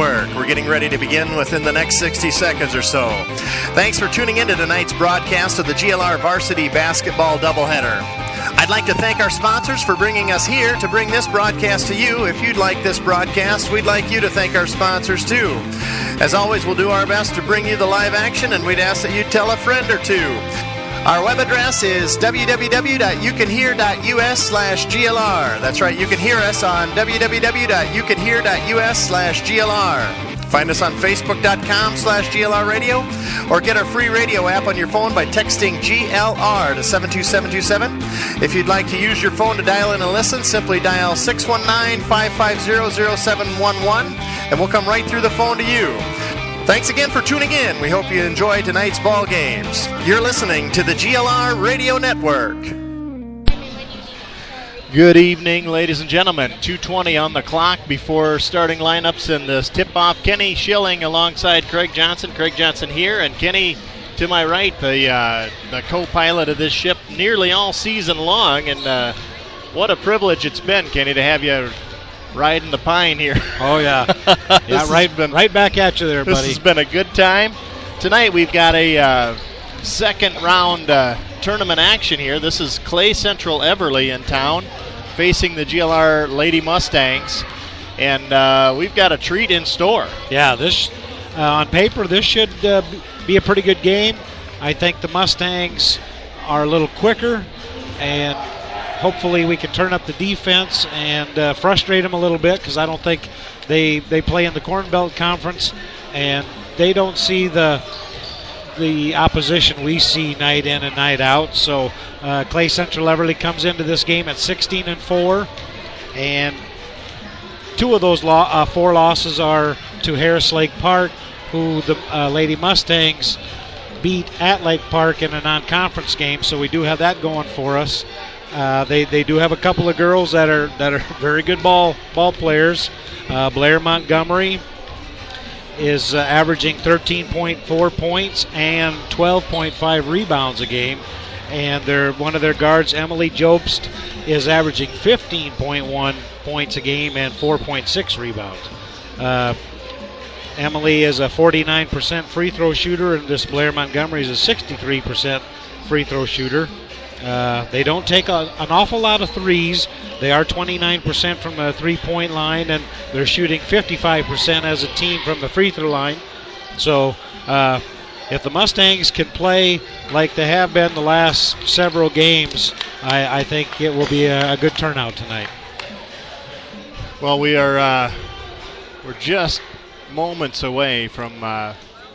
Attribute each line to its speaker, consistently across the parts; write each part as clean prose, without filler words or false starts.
Speaker 1: Network. We're getting ready to begin within the next 60 seconds or so. Thanks for tuning in to tonight's broadcast of the GLR Varsity Basketball Doubleheader. I'd like to thank our sponsors for bringing us here to bring this broadcast to you. If you'd like this broadcast, we'd like you to thank our sponsors too. As always, we'll do our best to bring you the live action, and we'd ask that you tell a friend or two. Our web address is www.youcanhear.us/GLR. That's right, you can hear us on www.youcanhear.us/GLR. Find us on Facebook.com/GLR Radio, or get our free radio app on your phone by texting GLR to 72727. If you'd like to use your phone to dial in and listen, simply dial 619-550-0711, and we'll come right through the phone to you. Thanks again for tuning in. We hope you enjoy tonight's ball games. You're listening to the GLR Radio Network.
Speaker 2: Good evening, ladies and gentlemen. 2:20 on the clock before starting lineups and this tip-off. Kenny Schilling alongside Craig Johnson. Craig Johnson here, and Kenny to my right, the co-pilot of this ship nearly all season long. And what a privilege it's been, Kenny, to have you riding the pine here.
Speaker 3: Oh, yeah. Yeah, right back at you there, buddy.
Speaker 2: This has been a good time. Tonight we've got a second-round tournament action here. This is Clay Central Everly in town, facing the GLR Lady Mustangs. And we've got a treat in store.
Speaker 3: Yeah, this on paper, this should be a pretty good game. I think the Mustangs are a little quicker, and hopefully we can turn up the defense and frustrate them a little bit, because I don't think they play in the Corn Belt Conference, and they don't see the opposition we see night in and night out. So Clay Central Everly comes into this game at 16-4, and two of those 4 losses are to Harris Lake Park, who the Lady Mustangs beat at Lake Park in a non-conference game. So we do have that going for us. They do have a couple of girls that are very good ball players. Blair Montgomery is averaging 13.4 points and 12.5 rebounds a game. And one of their guards, Emily Jobst, is averaging 15.1 points a game and 4.6 rebounds. Emily is a 49% free throw shooter, and this Blair Montgomery is a 63% free throw shooter. They don't take an awful lot of threes. They are 29% from the three-point line, and they're shooting 55% as a team from the free throw line. So if the Mustangs can play like they have been the last several games, I think it will be a good turnout tonight.
Speaker 2: Well, we're just moments away from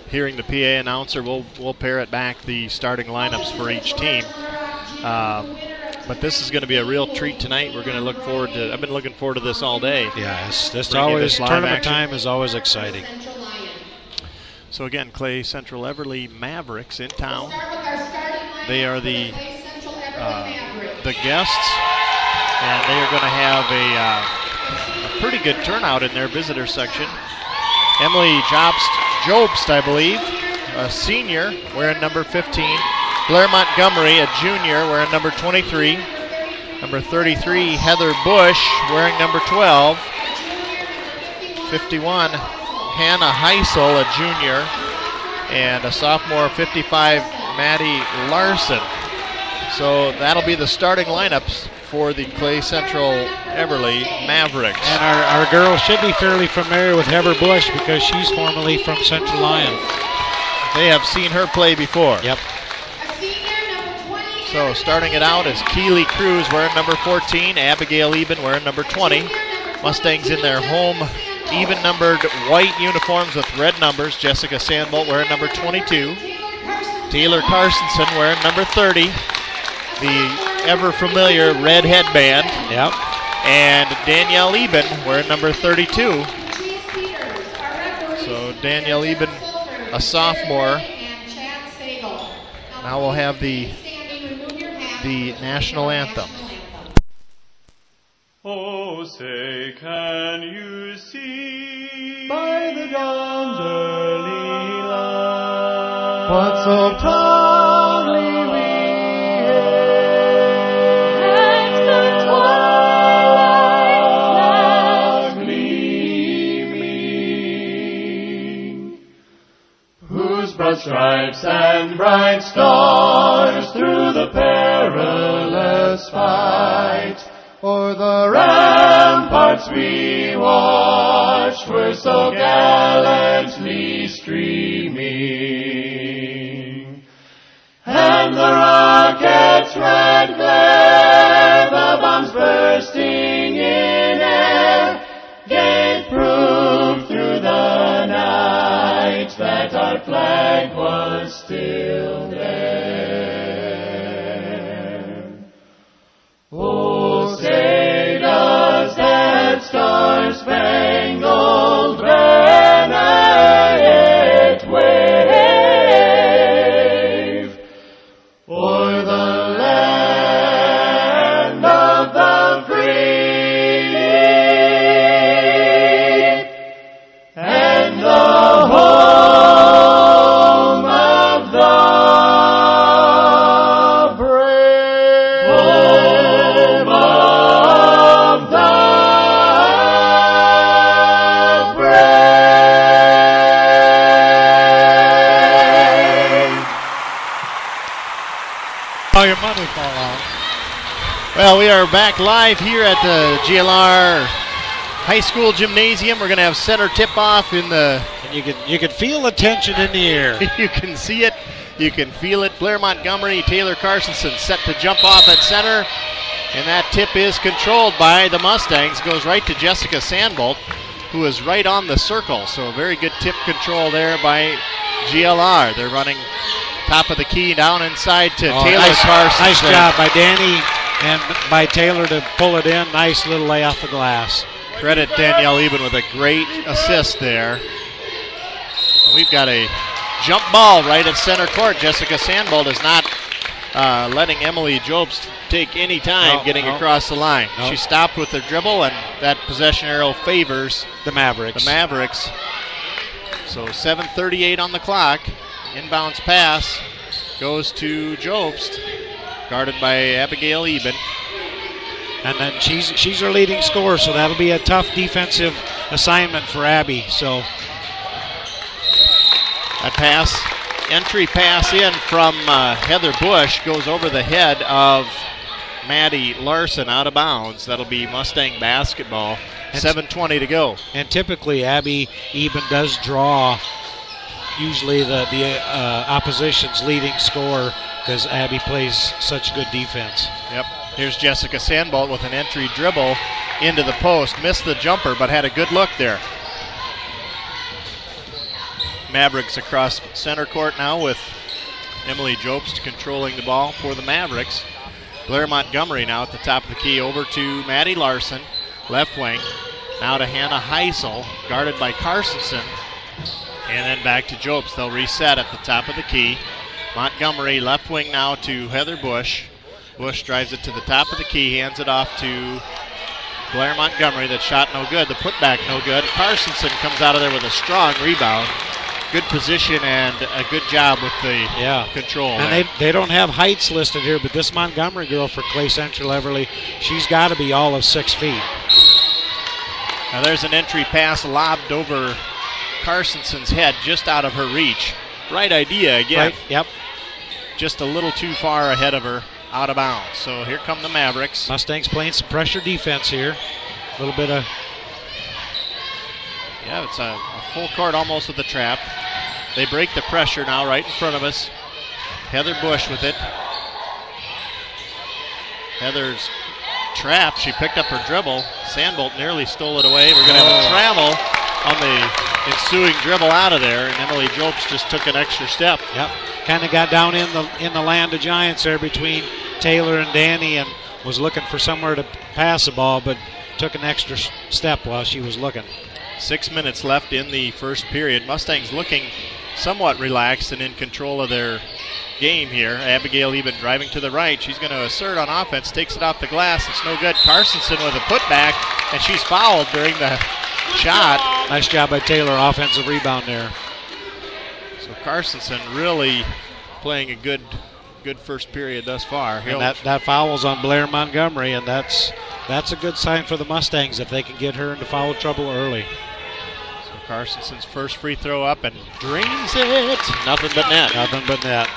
Speaker 2: hearing the PA announcer. We'll parrot back the starting lineups for each team. But this is going to be a real treat tonight. We're going to look forward to. I've been looking forward to this all day.
Speaker 3: Yes, this tournament time is always exciting.
Speaker 2: So again, Clay Central Everly Mavericks in town. They are the guests, and they are going to have a pretty good turnout in their visitor section. Emily Jobst, I believe, a senior, wearing number 15. Blair Montgomery, a junior, wearing number 23. Number 33, Heather Bush, wearing number 12. 51, Hannah Heisel, a junior. And a sophomore, 55, Maddie Larson. So that'll be the starting lineups for the Clay Central Everly Mavericks.
Speaker 3: And our girls should be fairly familiar with Heather Bush, because she's formerly from Central Lyon.
Speaker 2: They have seen her play before.
Speaker 3: Yep.
Speaker 2: So starting it out is Keely Cruz wearing number 14, Abigail Eben wearing number 20. Mustangs in their home even-numbered white uniforms with red numbers. Jessica Sandbolt wearing number 22. Taylor Carstensen wearing number 30. The ever-familiar red headband.
Speaker 3: Yep.
Speaker 2: And Danielle Eben wearing number 32. So Danielle Eben, a sophomore. Now we'll have the national anthem.
Speaker 4: Oh, say, can you see by the dawn's early light what so proudly we hailed, and the twilight's last gleaming broad stripes and bright stars through the perilous fight. O'er the ramparts we watched were so gallantly streaming, and the rocket's red glare, the bombs bursting in air, gave proof through the night that our flag was still there. Oh, say does that star-spangled banner yet wave o'er the land of the free and the home of the brave. Home of the brave.
Speaker 3: All your money fall out.
Speaker 2: Well, we are back live here at the GLR High School Gymnasium. We're going to have center tip-off in the...
Speaker 3: And you could feel the tension in the air.
Speaker 2: You can see it. You can feel it. Blair Montgomery, Taylor Carsonson set to jump off at center. And that tip is controlled by the Mustangs. Goes right to Jessica Sandbolt, who is right on the circle. So a very good tip control there by GLR. They're running top of the key down inside to Taylor Carsonson.
Speaker 3: Nice job by Danny and by Taylor to pull it in. Nice little lay off the glass.
Speaker 2: Credit Danielle Eben with a great assist there. We've got a jump ball right at center court. Jessica Sandbolt is not letting Emily Jobst take any time getting across the line. She stopped with her dribble, and that possession arrow favors
Speaker 3: the Mavericks.
Speaker 2: So 7:38 on the clock. Inbounds pass goes to Jobst, guarded by Abigail Eben.
Speaker 3: And then she's our leading scorer, so that'll be a tough defensive assignment for Abby. So
Speaker 2: that pass, entry pass in from Heather Bush goes over the head of Maddie Larson out of bounds. That'll be Mustang basketball. 7:20 to go.
Speaker 3: And typically Abby Eben does draw usually the opposition's leading scorer because Abby plays such good defense.
Speaker 2: Yep. Here's Jessica Sandbolt with an entry dribble into the post. Missed the jumper, but had a good look there. Mavericks across center court now with Emily Jobst controlling the ball for the Mavericks. Blair Montgomery now at the top of the key over to Maddie Larson, left wing. Now to Hannah Heisel, guarded by Carsonson. And then back to Jobst. They'll reset at the top of the key. Montgomery left wing now to Heather Bush. Bush drives it to the top of the key, hands it off to Blair Montgomery. That shot no good. The putback no good. Carsonson comes out of there with a strong rebound. Good position and a good job with the control.
Speaker 3: And they don't have heights listed here, but this Montgomery girl for Clay Central Everly, she's got to be all of 6 feet.
Speaker 2: Now there's an entry pass lobbed over Carsonson's head, just out of her reach. Right idea again.
Speaker 3: Right, yep.
Speaker 2: Just a little too far ahead of her, out of bounds. So here come the Mavericks.
Speaker 3: Mustangs playing some pressure defense here. A little bit of...
Speaker 2: Yeah, it's a full court almost with the trap. They break the pressure now right in front of us. Heather Bush with it. Heather's trapped. She picked up her dribble. Sandbolt nearly stole it away. We're going to have a travel on the ensuing dribble out of there, and Emily Jobst just took an extra step.
Speaker 3: Yep, kind of got down in the land of giants there between Taylor and Danny and was looking for somewhere to pass the ball, but took an extra step while she was looking.
Speaker 2: 6 minutes left in the first period. Mustangs looking somewhat relaxed and in control of their game here. Abigail Eben driving to the right. She's going to assert on offense, takes it off the glass. It's no good. Carsonson with a putback, and she's fouled during the shot.
Speaker 3: Nice job by Taylor, offensive rebound there.
Speaker 2: So Carsonson really playing a good first period thus far.
Speaker 3: And that foul's on Blair Montgomery, and that's a good sign for the Mustangs if they can get her into foul trouble early.
Speaker 2: So Carsonson's first free throw up and drains it. Nothing but net.
Speaker 3: Nothing but net.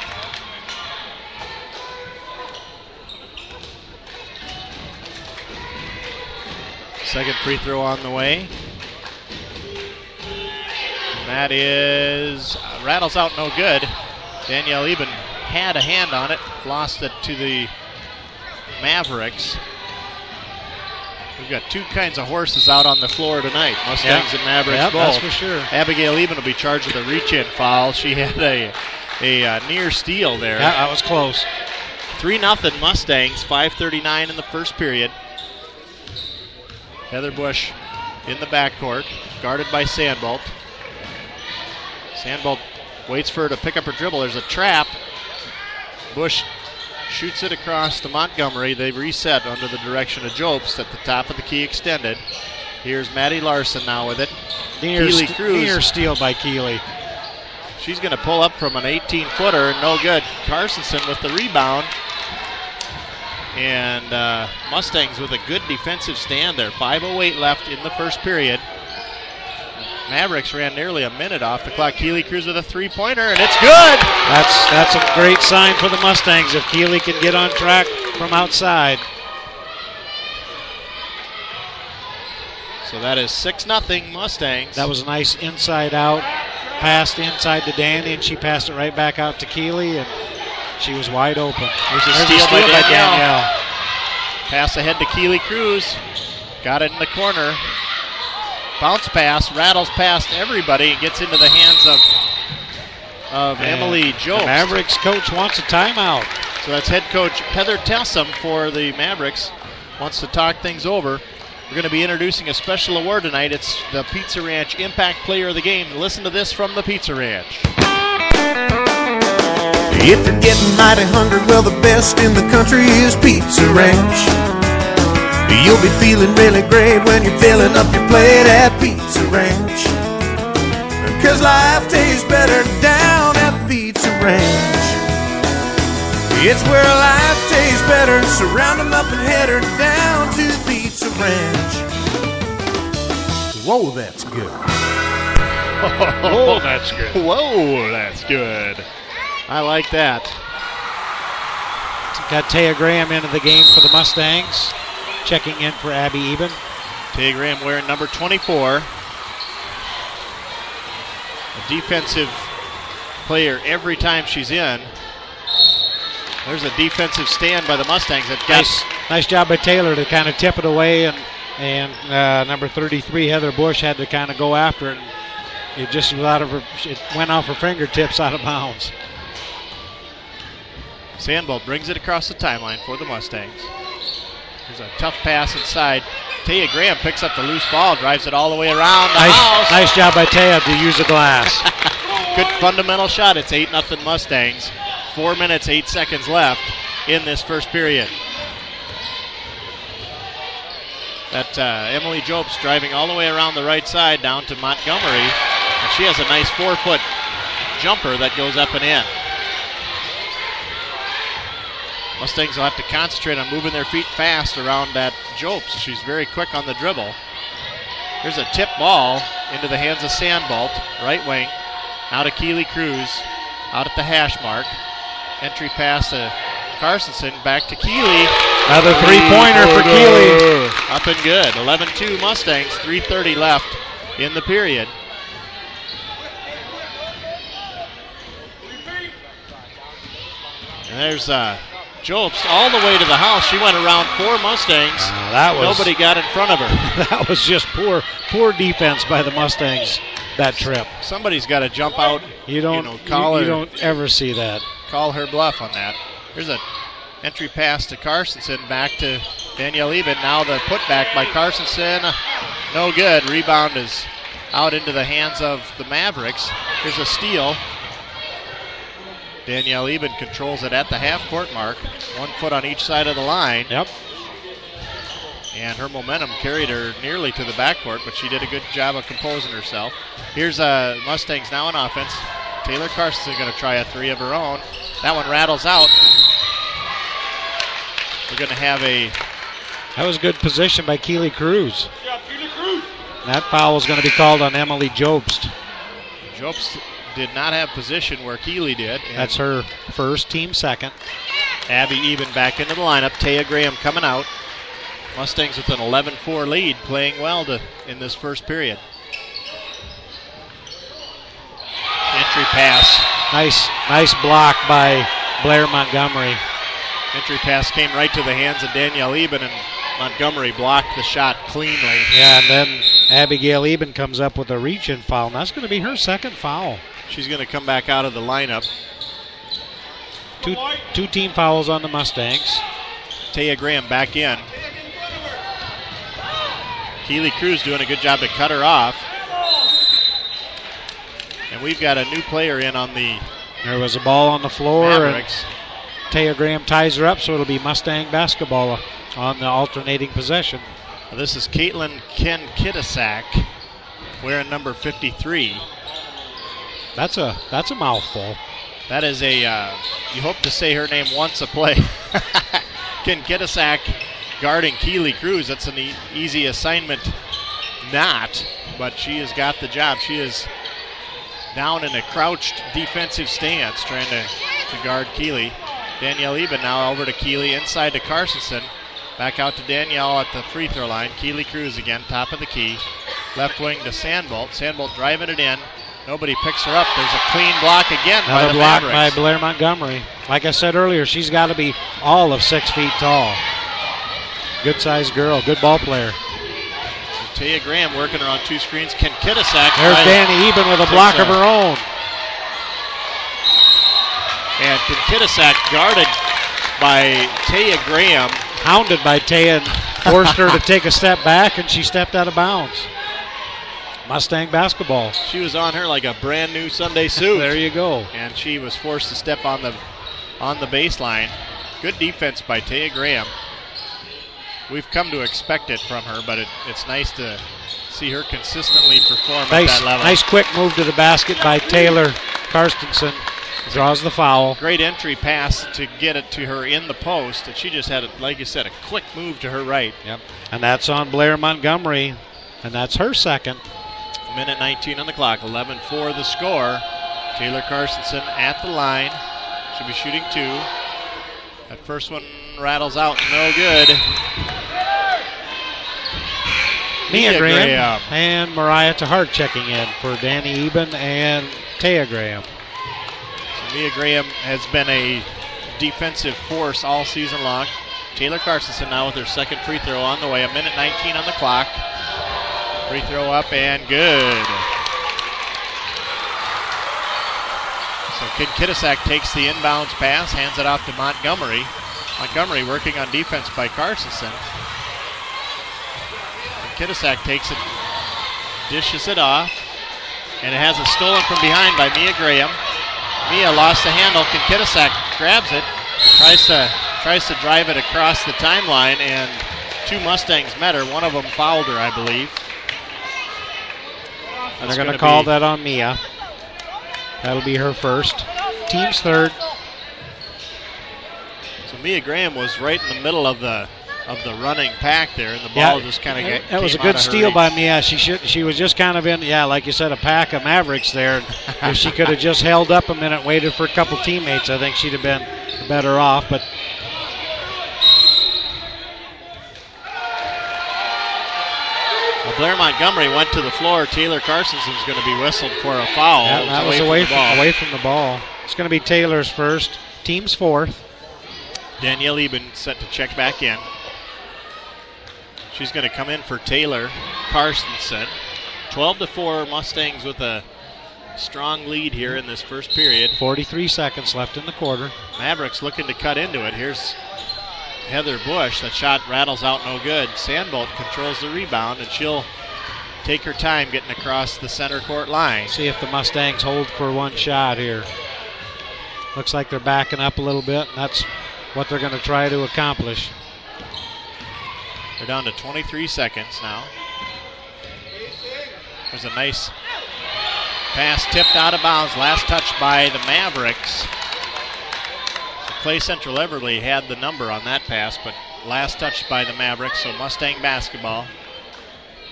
Speaker 2: Second free throw on the way. And that is, rattles out no good. Danielle Eben had a hand on it, lost it to the Mavericks. We've got two kinds of horses out on the floor tonight, Mustangs and Mavericks both.
Speaker 3: That's for sure.
Speaker 2: Abigail Eben will be charged with a reach-in foul. She had a near steal there.
Speaker 3: Yeah, that was close.
Speaker 2: 3-0 Mustangs, 5:39 in the first period. Heather Bush in the backcourt, guarded by Sandbolt. Sandbolt waits for her to pick up her dribble. There's a trap. Bush shoots it across to Montgomery. They reset under the direction of Jobst at the top of the key extended. Here's Maddie Larson now with it.
Speaker 3: Near steal by Keeley.
Speaker 2: She's going to pull up from an 18-footer. No good. Carsonson with the rebound. And Mustangs with a good defensive stand there. 5:08 left in the first period. Mavericks ran nearly a minute off the clock. Keeley Cruz with a three-pointer, and it's good.
Speaker 3: That's a great sign for the Mustangs if Keeley can get on track from outside.
Speaker 2: So that is 6-0 Mustangs.
Speaker 3: That was a nice inside-out. Passed inside to Danny, and she passed it right back out to Keeley, and she was wide open.
Speaker 2: There's a steal by Danielle. Pass ahead to Keeley Cruz. Got it in the corner. Bounce pass, rattles past everybody and gets into the hands of Emily Joe.
Speaker 3: The Mavericks coach wants a timeout.
Speaker 2: So that's head coach Heather Tessum for the Mavericks. Wants to talk things over. We're going to be introducing a special award tonight. It's the Pizza Ranch Impact Player of the Game. Listen to this from the Pizza Ranch.
Speaker 5: If you're getting mighty hungry, well, the best in the country is Pizza Ranch. You'll be feeling really great when you're filling up your plate at Pizza Ranch. 'Cause life tastes better down at Pizza Ranch. It's where life tastes better. So round 'em up and head her down to Pizza Ranch. Whoa, that's good.
Speaker 2: Whoa, that's good. Whoa, that's good. I like that.
Speaker 3: Got Taya Graham into the game for the Mustangs. Checking in for Abby Eben.
Speaker 2: Taya Graham wearing number 24. A defensive player every time she's in. There's a defensive stand by the Mustangs.
Speaker 3: Nice job by Taylor to kind of tip it away, and number 33 Heather Bush had to kind of go after it. It just was out of her. It went off her fingertips out of bounds.
Speaker 2: Sandbolt brings it across the timeline for the Mustangs. There's a tough pass inside. Taya Graham picks up the loose ball, drives it all the way around the house.
Speaker 3: Nice job by Taya to use the glass.
Speaker 2: Good fundamental shot. It's 8-0 Mustangs. 4 minutes, 8 seconds left in this first period. That Emily Jobst driving all the way around the right side down to Montgomery. And she has a nice 4-foot jumper that goes up and in. Mustangs will have to concentrate on moving their feet fast around that Jobst. She's very quick on the dribble. Here's a tip ball into the hands of Sandbolt, right wing. Now to Keeley Cruz, out at the hash mark. Entry pass to Carsonson, back to Keeley.
Speaker 3: Another three-pointer for Keeley.
Speaker 2: Up and good. 11-2 Mustangs, 3:30 left in the period. And there's Jobst all the way to the house. She went around 4 Mustangs. Nobody got in front of her.
Speaker 3: That was just poor defense by the Mustangs that trip.
Speaker 2: Somebody's got to jump out.
Speaker 3: You don't ever see that.
Speaker 2: Call her bluff on that. Here's a entry pass to Carsonson, back to Danielle Eben. Now the putback by Carsonson. No good. Rebound is out into the hands of the Mavericks. Here's a steal. Danielle Eben controls it at the half-court mark. 1 foot on each side of the line.
Speaker 3: Yep.
Speaker 2: And her momentum carried her nearly to the backcourt, but she did a good job of composing herself. Here's Mustangs now on offense. Taylor Carsonson going to try a three of her own. That one rattles out. We're going to have
Speaker 3: That was good position by Keeley Cruz. That foul is going to be called on Emily Jobst.
Speaker 2: Jobst did not have position where Keeley did.
Speaker 3: That's her first, team second.
Speaker 2: Abby Eben back into the lineup. Taya Graham coming out. Mustangs with an 11-4 lead, playing well in this first period. Entry pass.
Speaker 3: Nice block by Blair Montgomery.
Speaker 2: Entry pass came right to the hands of Danielle Eben, and Montgomery blocked the shot cleanly.
Speaker 3: Yeah, and then Abigail Eben comes up with a reach-in foul, and that's going to be her second foul.
Speaker 2: She's going to come back out of the lineup.
Speaker 3: Two team fouls on the Mustangs.
Speaker 2: Taya Graham back in. Keeley Cruz doing a good job to cut her off. And we've got a new player in on the
Speaker 3: There was a ball on the floor,
Speaker 2: Mavericks.
Speaker 3: and Taya Graham ties her up, so it'll be Mustang basketball on the alternating possession.
Speaker 2: This is Caitlin Kitasak, wearing number 53.
Speaker 3: That's a mouthful.
Speaker 2: That is you hope to say her name once a play. Ken Kitasak guarding Keeley Cruz. That's an easy assignment not, but she has got the job. She is down in a crouched defensive stance trying to guard Keeley. Danielle Eben now over to Keeley, inside to Carsonson. Back out to Danielle at the free throw line. Keeley Cruz again, top of the key. Left wing to Sandbolt. Sandbolt driving it in. Nobody picks her up. There's a clean block again by the
Speaker 3: block
Speaker 2: Mavericks.
Speaker 3: by Blair Montgomery. Like I said earlier, she's got to be all of 6 feet tall. Good sized girl, good ball player.
Speaker 2: So Taya Graham working her on two screens. Ken Kitasak.
Speaker 3: There's Danny Eben with a block of her own.
Speaker 2: And Ken Kitasak guarded by Taya Graham.
Speaker 3: Hounded by Taya and forced her to take a step back, and she stepped out of bounds. Mustang basketball.
Speaker 2: She was on her like a brand new Sunday suit.
Speaker 3: There you go.
Speaker 2: And she was forced to step on the baseline. Good defense by Taya Graham. We've come to expect it from her, but it's nice to see her consistently perform at that level.
Speaker 3: Nice quick move to the basket by Taylor Karstensen. Draws the foul.
Speaker 2: Great entry pass to get it to her in the post, and she just had, like you said, a quick move to her right.
Speaker 3: Yep. And that's on Blair Montgomery, and that's her second.
Speaker 2: Minute 19 on the clock, 11-4 the score. Taylor Carstensen at the line. Should be shooting two. That first one rattles out, no good.
Speaker 3: Mia Graham and Mariah Tahart checking in for Danny Eben and Taya Graham.
Speaker 2: So Mia Graham has been a defensive force all season long. Taylor Carstensen now with her second free throw on the way. A minute 19 on the clock. Free throw up and good. So Ken Kitasak takes the inbounds pass, hands it off to Montgomery. Montgomery working on defense by Carstensen. Kitasak takes it, dishes it off, and it has it stolen from behind by Mia Graham. Mia lost the handle. Ken Kitasak grabs it, tries to drive it across the timeline, and two Mustangs met her. One of them fouled her, I believe.
Speaker 3: And they're going to call that on Mia. That'll be her first. Team's third.
Speaker 2: So Mia Graham was right in the middle of the running pack there, and the ball just kind of
Speaker 3: That was a good steal by Mia. She was just kind of in, like you said, a pack of Mavericks there. If she could have just held up a minute, waited for a couple teammates, I think she'd have been better off. But
Speaker 2: Blair Montgomery went to the floor. Taylor Carstensen's going to be whistled for a foul.
Speaker 3: Yeah, that was away from the ball. It's going to be Taylor's first. Team's fourth.
Speaker 2: Danielle Eben set to check back in. She's going to come in for Taylor Carstensen. 12-4 Mustangs with a strong lead here in this first period.
Speaker 3: 43 seconds left in the quarter.
Speaker 2: Mavericks looking to cut into it. Here's Heather Bush. That shot rattles out no good. Sandbolt controls the rebound, and she'll take her time getting across the center court line.
Speaker 3: See if the Mustangs hold for one shot here. Looks like they're backing up a little bit, and that's what they're going to try to accomplish.
Speaker 2: They're down to 23 seconds now. There's a nice pass tipped out of bounds. Last touch by the Mavericks. Clay Central Everly had the number on that pass, but last touch by the Mavericks, so Mustang basketball.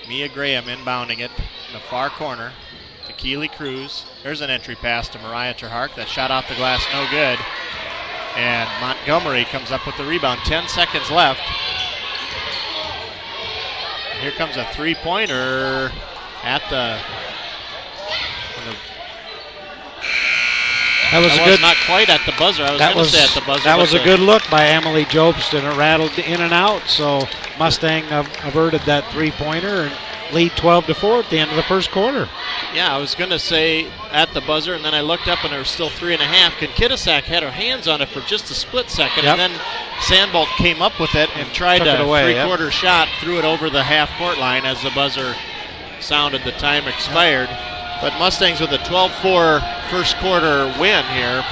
Speaker 2: Mia Graham inbounding it in the far corner to Keely Cruz. There's an entry pass to Mariah Terhark. That shot off the glass, no good. And Montgomery comes up with the rebound. 10 seconds left. Here comes a three-pointer at the.
Speaker 3: That was
Speaker 2: not quite at the buzzer. I was going to say at the buzzer.
Speaker 3: That was a good look by Emily Jobst, and it rattled in and out. So Mustang averted that three-pointer and lead 12-4 at the end of the first quarter.
Speaker 2: Yeah, I was going to say at the buzzer, and then I looked up and there was still 3.5. Kinkidisak had her hands on it for just a split second, and then Sandbolt came up with it and tried a three-quarter shot, threw it over the half-court line as the buzzer sounded. The time expired. But Mustangs with a 12-4 first quarter win here,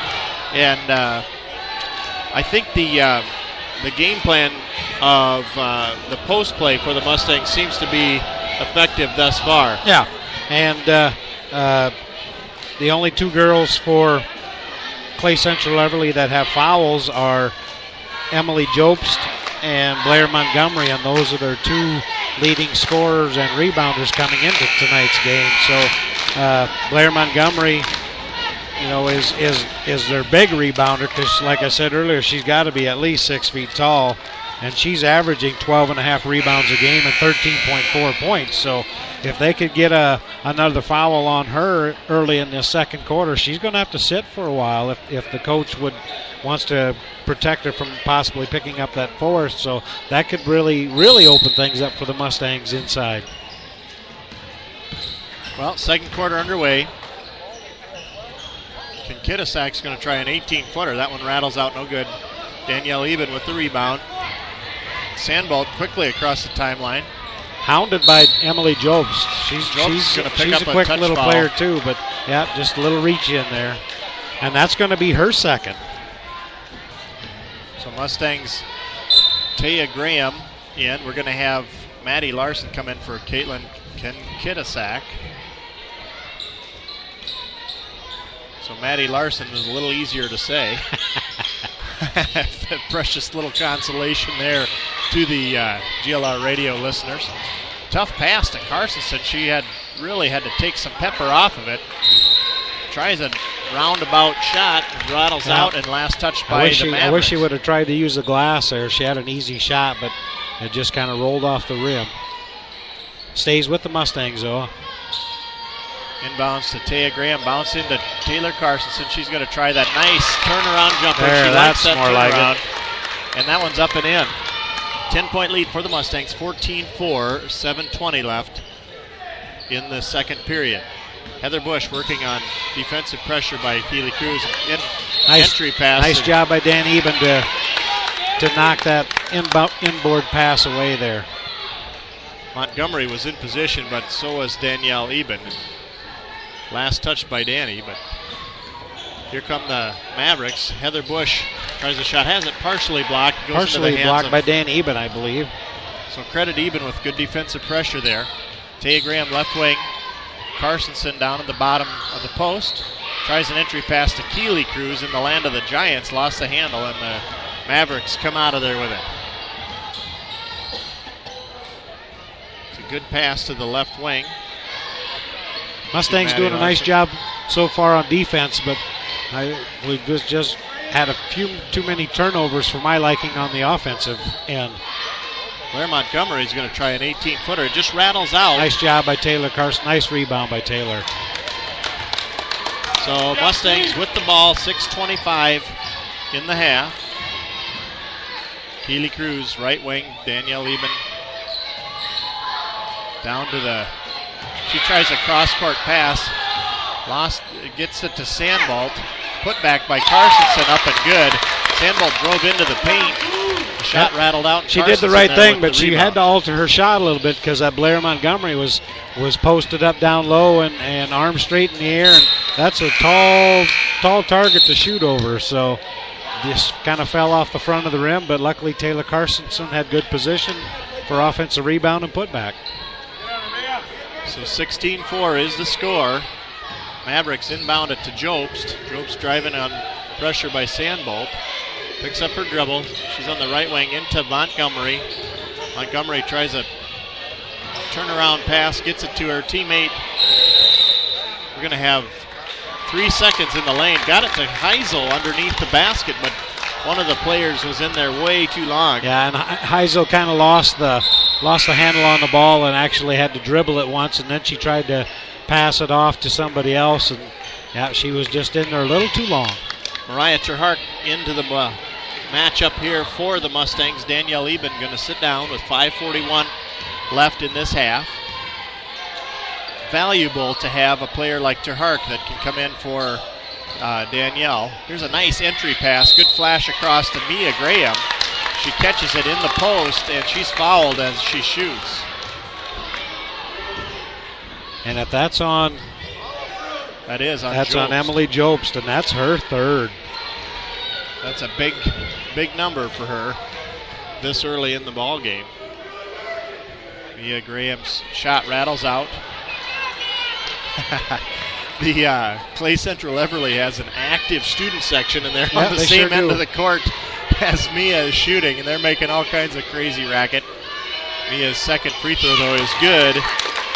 Speaker 2: and I think the game plan of the post play for the Mustangs seems to be effective thus far.
Speaker 3: Yeah, and the only two girls for Clay Central Everly that have fouls are Emily Jobst and Blair Montgomery, and those are their two leading scorers and rebounders coming into tonight's game. So Blair Montgomery, is their big rebounder because, like I said earlier, she's got to be at least 6 feet tall, and she's averaging 12.5 rebounds a game and 13.4 points. So if they could get another foul on her early in the second quarter, she's going to have to sit for a while if the coach wants to protect her from possibly picking up that fourth. So that could really, really open things up for the Mustangs inside.
Speaker 2: Well, second quarter underway. Kinkidisak's going to try an 18-footer. That one rattles out, no good. Danielle Eben with the rebound. Sandbolt quickly across the timeline.
Speaker 3: Hounded by Emily Jobst. She's
Speaker 2: going to pick up
Speaker 3: a quick little
Speaker 2: foul.
Speaker 3: player too, but yeah, just a little reach in there. And that's going to be her second.
Speaker 2: So Mustangs, Taya Graham in. We're going to have Maddie Larson come in for Caitlin Kinkidisak. So Maddie Larson is a little easier to say. Precious little consolation there to the GLR radio listeners. Tough pass to Carsonson. She really had to take some pepper off of it. Tries a roundabout shot, rattles out, and last touched by the Mavericks.
Speaker 3: I wish she would have tried to use the glass there. She had an easy shot, but it just kind of rolled off the rim. Stays with the Mustangs, though.
Speaker 2: Inbounds to Taya Graham, bounce into Taylor Carsonson. She's going to try that nice turnaround jumper.
Speaker 3: There,
Speaker 2: she likes that
Speaker 3: more
Speaker 2: turnaround.
Speaker 3: like it.
Speaker 2: And that one's up and in. 10-point lead for the Mustangs, 14-4, 7:20 left in the second period. Heather Bush working on defensive pressure by Keely Cruz. Entry pass.
Speaker 3: Nice job by Dan Eben to knock that inboard pass away there.
Speaker 2: Montgomery was in position, but so was Danielle Eben. Last touch by Danny, but here come the Mavericks. Heather Bush tries a shot, has it partially blocked. Goes
Speaker 3: partially
Speaker 2: into the hands
Speaker 3: blocked by Dan Eben, I believe.
Speaker 2: So credit Eben with good defensive pressure there. Taya Graham left wing. Carsonson down at the bottom of the post. Tries an entry pass to Keely Cruz in the land of the Giants. Lost the handle, and the Mavericks come out of there with it. It's a good pass to the left wing.
Speaker 3: Mustangs doing a nice job so far on defense, but we've just had a few too many turnovers for my liking on the offensive end.
Speaker 2: Blair Montgomery is going to try an 18-footer. It just rattles out.
Speaker 3: Nice job by Taylor Carson. Nice rebound by Taylor.
Speaker 2: So Mustangs with the ball, 6:25 in the half. Keely Cruz, right wing. Danielle Eben down to the... She tries a cross-court pass. Gets it to Sandbolt. Put back by Carsonson, up and good. Sandbolt drove into the paint. The shot rattled out.
Speaker 3: She did the right thing, but she had to alter her shot a little bit because that Blair Montgomery was posted up down low and arms straight in the air, and that's a tall target to shoot over. So just kind of fell off the front of the rim, but luckily Taylor Carsonson had good position for offensive rebound and putback.
Speaker 2: So 16-4 is the score. Mavericks inbound it to Jobst. Jobst driving on pressure by Sandbolt. Picks up her dribble. She's on the right wing into Montgomery. Montgomery tries a Turnaround pass, gets it to her teammate. We're going to have 3 seconds in the lane. Got it to Heisel underneath the basket, but one of the players was in there way too long.
Speaker 3: Yeah, and Heisel kind of lost the handle on the ball and actually had to dribble it once, and then she tried to pass it off to somebody else, and yeah, she was just in there a little too long.
Speaker 2: Mariah Terhark into the matchup here for the Mustangs. Danielle Eben going to sit down with 5:41 left in this half. Valuable to have a player like Terhark that can come in for Danielle. Here's a nice entry pass. Good flash across to Mia Graham. She catches it in the post, and she's fouled as she shoots.
Speaker 3: And if that's on...
Speaker 2: That is on
Speaker 3: That's
Speaker 2: Jobst.
Speaker 3: on Emily Jobst, and that's her third.
Speaker 2: That's a big number for her this early in the ball game. Mia Graham's shot rattles out. The Clay Central Everly has an active student section, and they're on the same end of the court as Mia is shooting, and they're making all kinds of crazy racket. Mia's second free throw, though, is good.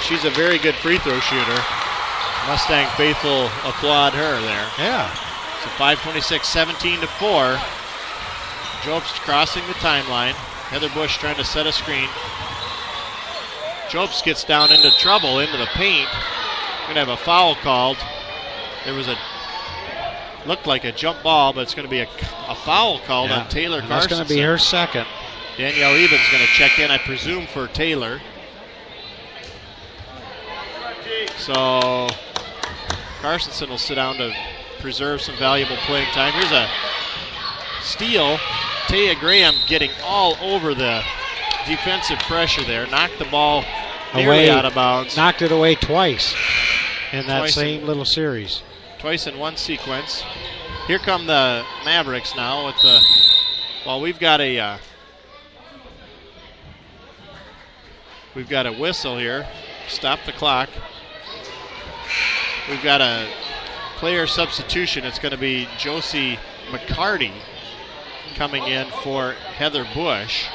Speaker 2: She's a very good free throw shooter. Mustang faithful applaud her there.
Speaker 3: Yeah.
Speaker 2: So 5:26, 17-4. Jobst crossing the timeline. Heather Bush trying to set a screen. Jobst gets down into trouble, into the paint. Going to have a foul called. There was looked like a jump ball, but it's going to be a foul called on Taylor Carson.
Speaker 3: That's going to be her second.
Speaker 2: Danielle Eben's going to check in, I presume, for Taylor. So Carsonson will sit down to preserve some valuable playing time. Here's a steal. Taya Graham getting all over the defensive pressure there. Knocked the ball nearly out of bounds.
Speaker 3: Knocked it away twice in that same little series.
Speaker 2: Twice in one sequence. Here come the Mavericks now with the... Well, we've got a whistle here. Stop the clock. We've got a player substitution. It's going to be Josie McCarty coming in for Heather Bush.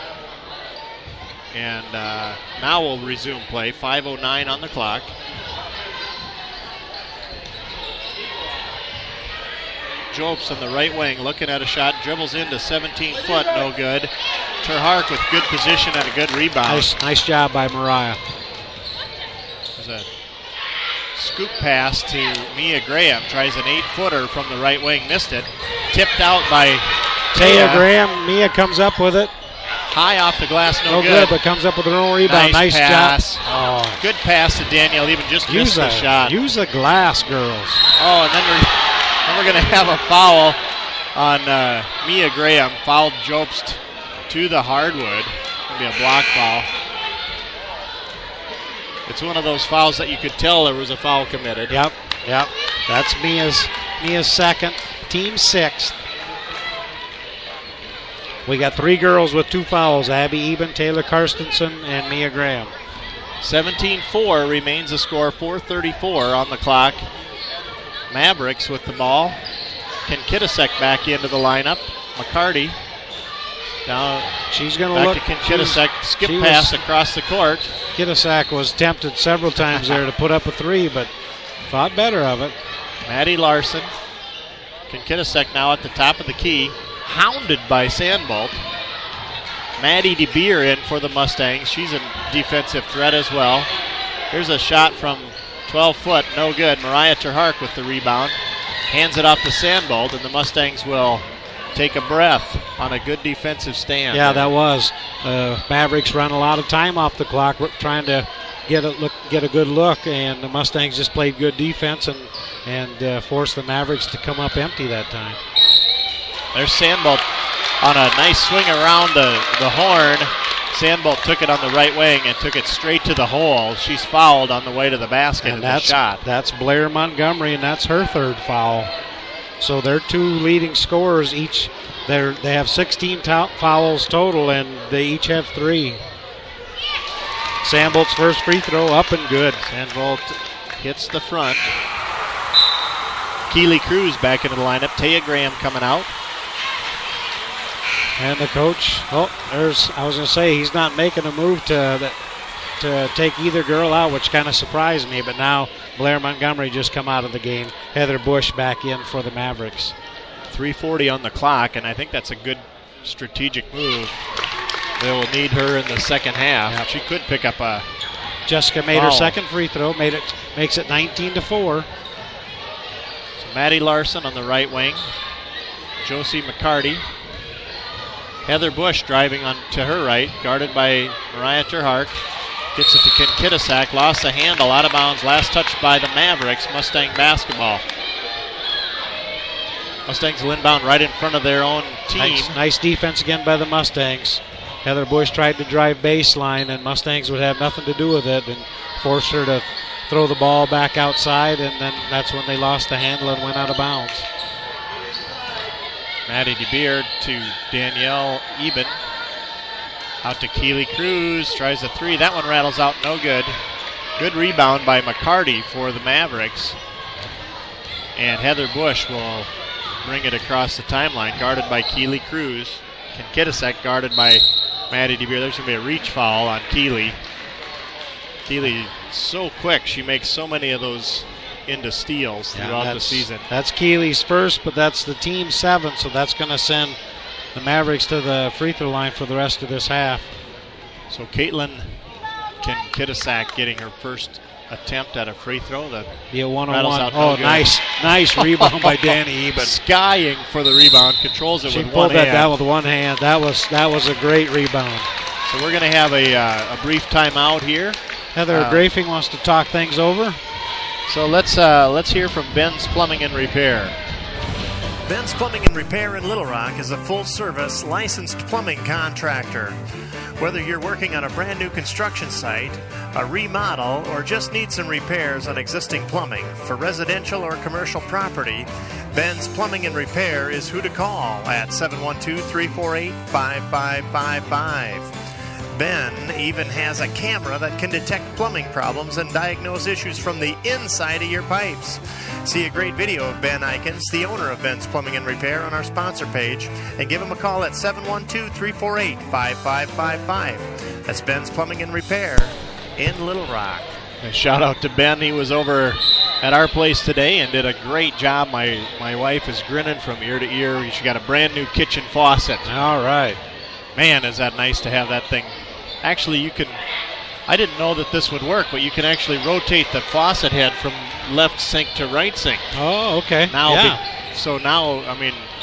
Speaker 2: And now we'll resume play. 5:09 on the clock. Jobst on the right wing looking at a shot. Dribbles into 17-foot. No good. Terhark with good position and a good rebound.
Speaker 3: Nice job by Mariah.
Speaker 2: There's a scoop pass to Mia Graham. Tries an 8-footer from the right wing. Missed it. Tipped out by
Speaker 3: Taya Graham. Mia comes up with it.
Speaker 2: High off the glass, no
Speaker 3: good, but comes up with her own rebound. Nice
Speaker 2: pass.
Speaker 3: Job. Oh.
Speaker 2: Good pass to Danielle. Even just missed the shot.
Speaker 3: Use the glass, girls.
Speaker 2: Oh, and then we're going to have a foul on Mia Graham. Fouled Jobst to the hardwood. Going to be a block foul. It's one of those fouls that you could tell there was a foul committed.
Speaker 3: Yep. That's Mia's second, team sixth. We got 3 girls with 2 fouls, Abby Eben, Taylor Karstensen, and Mia Graham.
Speaker 2: 17-4 remains the score, 4:34 on the clock. Mavericks with the ball. Ken Kittisek back into the lineup. McCarty now
Speaker 3: she's going to
Speaker 2: back
Speaker 3: look.
Speaker 2: To Ken Kittisek, skip pass across the court.
Speaker 3: Kittisek was tempted several times there to put up a 3, but thought better of it.
Speaker 2: Maddie Larson. Ken Kittisek now at the top of the key. Hounded by Sandbolt. Maddie DeBeer in for the Mustangs. She's a defensive threat as well. Here's a shot from 12 foot, no good. Mariah Terhark with the rebound. Hands it off to Sandbolt, and the Mustangs will take a breath on a good defensive stand.
Speaker 3: Yeah, that was. Mavericks run a lot of time off the clock trying to get a good look, and the Mustangs just played good defense and forced the Mavericks to come up empty that time.
Speaker 2: There's Sandbolt on a nice swing around the horn. Sandbolt took it on the right wing and took it straight to the hole. She's fouled on the way to the basket and the shot.
Speaker 3: That's Blair Montgomery, and that's her third foul. So they're 2 leading scorers each. They have 16 fouls total, and they each have 3. Sandbolt's first free throw up and good.
Speaker 2: Sandbolt hits the front. Keely Cruz back into the lineup. Taya Graham coming out.
Speaker 3: And the coach, I was going to say, he's not making a move to to take either girl out, which kind of surprised me. But now Blair Montgomery just come out of the game. Heather Bush back in for the Mavericks.
Speaker 2: 3:40 on the clock, and I think that's a good strategic move. They will need her in the second half.
Speaker 3: Yep.
Speaker 2: She could pick up a.
Speaker 3: Jessica made her second free throw. Makes it 19-4.
Speaker 2: So Maddie Larson on the right wing. Josie McCarty. Heather Bush driving on to her right, guarded by Mariah Terhart. Gets it to Kinnkittasack, lost the handle, out of bounds. Last touch by the Mavericks. Mustang basketball. Mustangs will inbound right in front of their own team.
Speaker 3: Nice defense again by the Mustangs. Heather Bush tried to drive baseline, and Mustangs would have nothing to do with it and forced her to throw the ball back outside, and then that's when they lost the handle and went out of bounds.
Speaker 2: Maddie DeBeard to Danielle Eben. Out to Keely Cruz, tries a three. That one rattles out, no good. Good rebound by McCarty for the Mavericks. And Heather Bush will bring it across the timeline, guarded by Keely Cruz. Kinnkittasack guarded by Maddie DeBeard. There's going to be a reach foul on Keely. Keely so quick. She makes so many of those into steals throughout the season.
Speaker 3: That's Keely's first, but that's the team's 7, so that's going to send the Mavericks to the free throw line for the rest of this half.
Speaker 2: So Caitlin Kinnkittasack getting her first attempt at a free throw.
Speaker 3: Be a one-on-one. Oh, nice rebound by Danny Eben.
Speaker 2: Skying for the rebound, controls it
Speaker 3: she
Speaker 2: with one hand.
Speaker 3: She pulled that down with one hand. That was a great rebound.
Speaker 2: So we're going to have a brief timeout here.
Speaker 3: Heather Grafing wants to talk things over.
Speaker 2: So let's hear from Ben's Plumbing and Repair.
Speaker 1: Ben's Plumbing and Repair in Little Rock is a full-service licensed plumbing contractor. Whether you're working on a brand new construction site, a remodel, or just need some repairs on existing plumbing for residential or commercial property, Ben's Plumbing and Repair is who to call at 712-348-5555. Ben even has a camera that can detect plumbing problems and diagnose issues from the inside of your pipes. See a great video of Ben Eikens, the owner of Ben's Plumbing and Repair, on our sponsor page, and give him a call at 712-348-5555. That's Ben's Plumbing and Repair in Little Rock.
Speaker 2: A shout out to Ben. He was over at our place today and did a great job. My wife is grinning from ear to ear. She got a brand new kitchen faucet.
Speaker 3: All right.
Speaker 2: Man, is that nice to have that thing. Actually, I didn't know that this would work, but you can actually rotate the faucet head from left sink to right sink.
Speaker 3: Oh, okay.
Speaker 2: So now,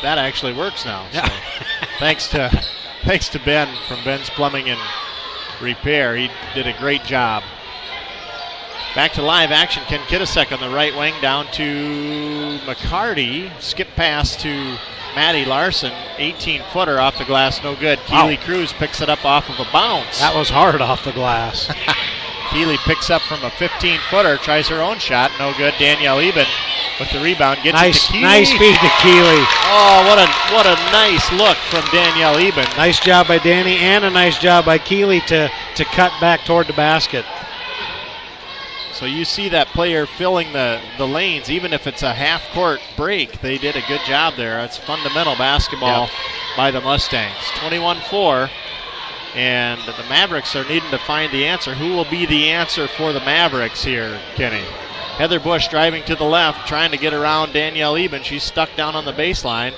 Speaker 2: that actually works now.
Speaker 3: Yeah.
Speaker 2: So thanks to Ben from Ben's Plumbing and Repair. He did a great job. Back to live action. Kinnkittasack on the right wing, down to McCarty. Skip pass to Maddie Larson, 18-footer off the glass, no good.
Speaker 3: Wow.
Speaker 2: Keely Cruz picks it up off of a bounce.
Speaker 3: That was hard off the glass.
Speaker 2: Keely picks up from a 15-footer, tries her own shot, no good. Danielle Eben with the rebound, gets it to Keely.
Speaker 3: Nice feed to Keely.
Speaker 2: Oh, what a nice look from Danielle Eben.
Speaker 3: Nice job by Danny and a nice job by Keely to cut back toward the basket.
Speaker 2: So you see that player filling the lanes, even if it's a half-court break. They did a good job there. It's fundamental basketball by the Mustangs. 21-4, and the Mavericks are needing to find the answer. Who will be the answer for the Mavericks here, Kenny? Heather Bush driving to the left, trying to get around Danielle Eben. She's stuck down on the baseline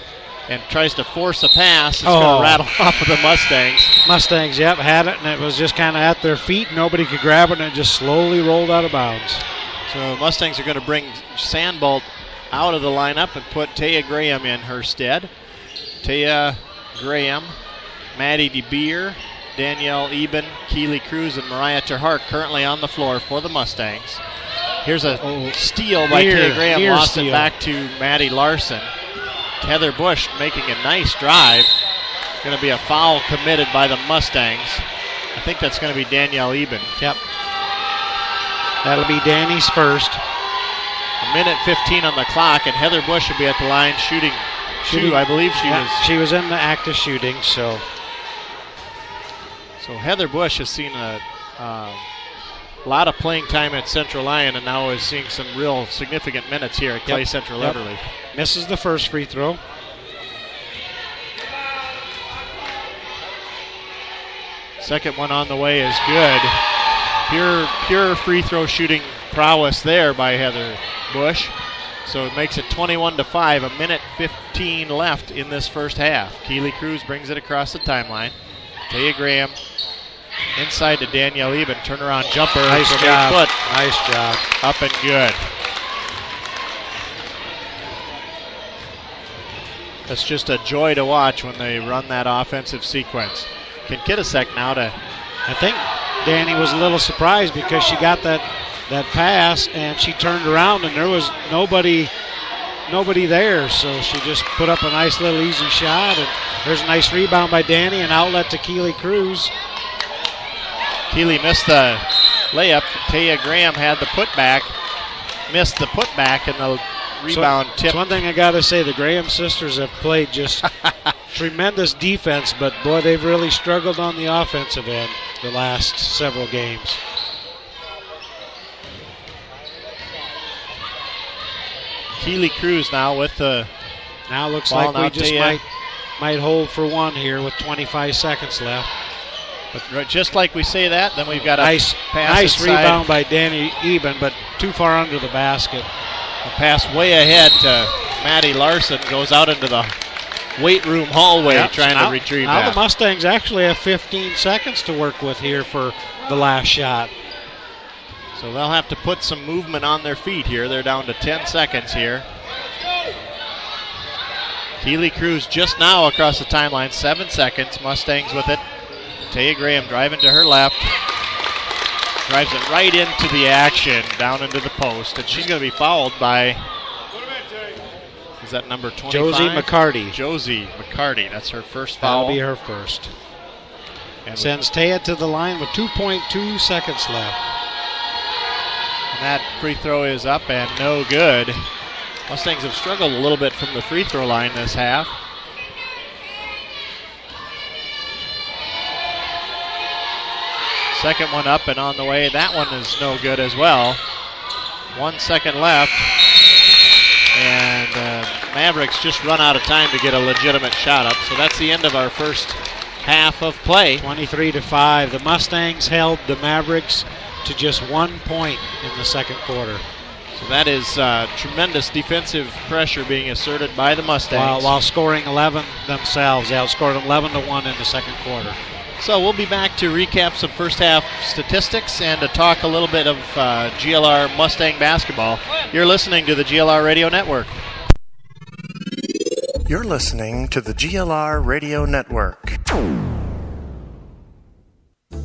Speaker 2: and tries to force a pass. It's going to rattle off of the Mustangs.
Speaker 3: Mustangs, had it, and it was just kind of at their feet. Nobody could grab it, and it just slowly rolled out of bounds.
Speaker 2: So Mustangs are going to bring Sandbolt out of the lineup and put Taya Graham in her stead. Taya Graham, Maddie DeBeer, Danielle Eben, Keely Cruz, and Mariah Terhart currently on the floor for the Mustangs. Here's a steal by Taya Graham, lost it back to Maddie Larson. Heather Bush making a nice drive. Going to be a foul committed by the Mustangs. I think that's going to be Danielle Eben.
Speaker 3: Yep. That'll be Danny's first.
Speaker 2: A minute 15 on the clock, and Heather Bush will be at the line shooting. I believe
Speaker 3: she was in the act of shooting. So
Speaker 2: Heather Bush has seen a lot of playing time at Central Lyon, and now is seeing some real significant minutes here at Clay Central Everly.
Speaker 3: Misses the first free throw.
Speaker 2: Second one on the way is good. Pure free throw shooting prowess there by Heather Bush. So it makes it 21-5, a minute 15 left in this first half. Keely Cruz brings it across the timeline. Taya Graham inside to Danielle Eben. Turnaround jumper.
Speaker 3: Nice
Speaker 2: from
Speaker 3: job.
Speaker 2: 8 foot.
Speaker 3: Nice job.
Speaker 2: Up and good. It's just a joy to watch when they run that offensive sequence. Kinkidisek now to...
Speaker 3: I think Danny was a little surprised because she got that pass and she turned around and there was nobody there, so she just put up a nice little easy shot, and there's a nice rebound by Danny, and outlet to Keely Cruz.
Speaker 2: Keely missed the layup. Taya Graham had the putback, missed the putback, and the rebound tip.
Speaker 3: It's one thing I got to say, the Graham sisters have played just tremendous defense, but boy, they've really struggled on the offensive end the last several games.
Speaker 2: Keely Cruz now with the
Speaker 3: now looks
Speaker 2: ball.
Speaker 3: like we just might hold for one here with 25 seconds left.
Speaker 2: But just like we say that, then we've got a
Speaker 3: nice rebound by Danny Eben, but too far under the basket.
Speaker 2: A pass way ahead to Maddie Larson, goes out into the weight room hallway trying to retrieve that.
Speaker 3: Now the Mustangs actually have 15 seconds to work with here for the last shot.
Speaker 2: So they'll have to put some movement on their feet here. They're down to 10 seconds here. Keely Cruz just now across the timeline, 7 seconds. Mustangs with it. Taya Graham driving to her left. Drives it right into the action, down into the post. And she's going to be fouled by, is that number 25?
Speaker 3: Josie McCarty.
Speaker 2: Josie McCarty. That's her first foul.
Speaker 3: That'll be her first. And sends Taya to the line with 2.2 seconds left.
Speaker 2: And that free throw is up and no good. Mustangs have struggled a little bit from the free throw line this half. Second one up and on the way. That one is no good as well. 1 second left. And Mavericks just run out of time to get a legitimate shot up. So that's the end of our first half of play.
Speaker 3: 23-5. The Mustangs held the Mavericks to just 1 point in the second quarter.
Speaker 2: So that is tremendous defensive pressure being asserted by the Mustangs.
Speaker 3: While scoring 11 themselves. They outscored 11-1 in the second quarter.
Speaker 2: So we'll be back to recap some first half statistics and to talk a little bit of GLR Mustang basketball. You're listening to the GLR Radio Network.
Speaker 1: You're listening to the GLR Radio Network.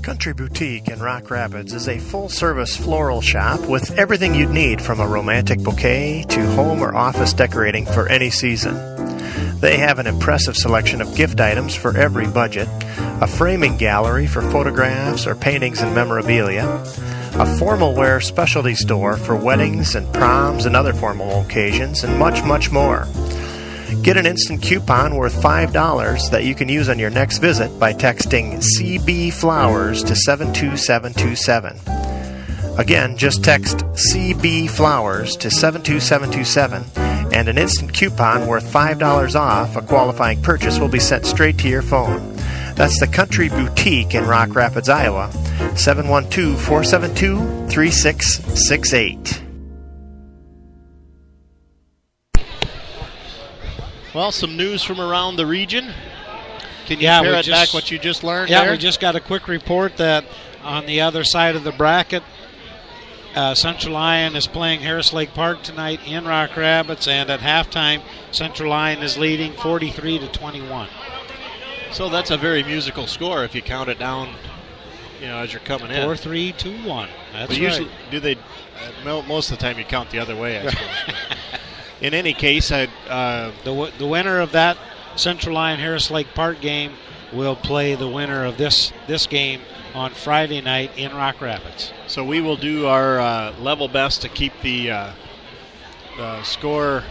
Speaker 1: Country Boutique in Rock Rapids is a full-service floral shop with everything you'd need from a romantic bouquet to home or office decorating for any season. They have an impressive selection of gift items for every budget, a framing gallery for photographs or paintings and memorabilia, a formal wear specialty store for weddings and proms and other formal occasions, and much, much more. Get an instant coupon worth $5 that you can use on your next visit by texting CB Flowers to 72727. Again, just text CB Flowers to 72727, and an instant coupon worth $5 off a qualifying purchase will be sent straight to your phone. That's the Country Boutique in Rock Rapids, Iowa, 712-472-3668.
Speaker 2: Well, some news from around the region. Can you parrot back what you just learned there?
Speaker 3: Yeah, we just got a quick report that on the other side of the bracket, Central Lyon is playing Harris Lake Park tonight in Rock Rapids, and at halftime, Central Lyon is leading 43-21.
Speaker 2: So that's a very musical score if you count it down, as you're coming in.
Speaker 3: 4-3-2-1. That's
Speaker 2: but usually, do they? Most of the time, you count the other way, I suppose. In any case,
Speaker 3: the winner of that Central Lyon Harris Lake Park game will play the winner of this game on Friday night in Rock Rapids.
Speaker 2: So we will do our level best to keep the score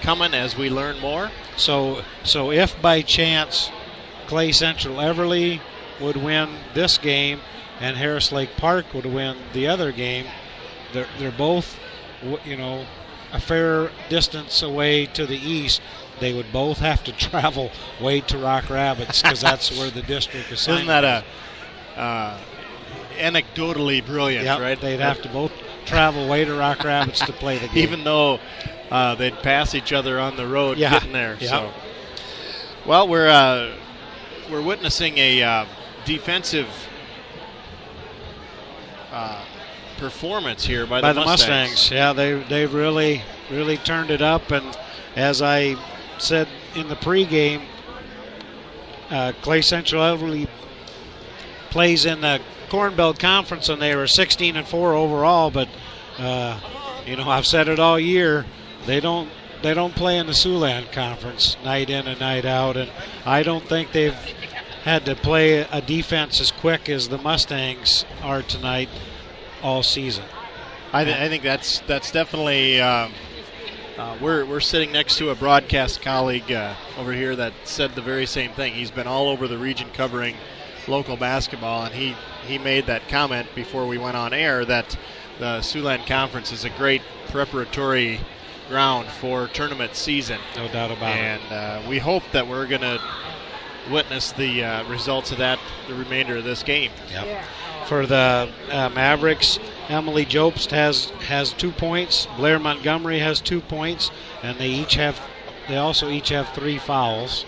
Speaker 2: coming as we learn more.
Speaker 3: So if by chance Clay Central Everly would win this game and Harris Lake Park would win the other game, they're both, a fair distance away to the east. They would both have to travel way to Rock Rapids because that's where the district assignment
Speaker 2: Isn't that anecdotally brilliant,
Speaker 3: Yep,
Speaker 2: right?
Speaker 3: they'd have to both travel way to Rock Rapids to play the game.
Speaker 2: Even though they'd pass each other on the road getting there.
Speaker 3: Yeah.
Speaker 2: So, well, we're witnessing a defensive performance here by the Mustangs.
Speaker 3: Yeah, they've really turned it up, and as I said in the pregame, Clay Central Everly plays in the Corn Belt Conference, and they were 16-4 overall. But I've said it all year, they don't play in the Siouxland Conference night in and night out, and I don't think they've had to play a defense as quick as the Mustangs are tonight all season.
Speaker 2: I think that's definitely. We're sitting next to a broadcast colleague over here that said the very same thing. He's been all over the region covering local basketball, and he made that comment before we went on air that the Siouxland Conference is a great preparatory ground for tournament season.
Speaker 3: No doubt about it.
Speaker 2: And we hope that we're going to witness the results of that the remainder of this game.
Speaker 3: Yep. Yeah. For the Mavericks, Emily Jobst has 2 points. Blair Montgomery has 2 points, and they also each have 3 fouls.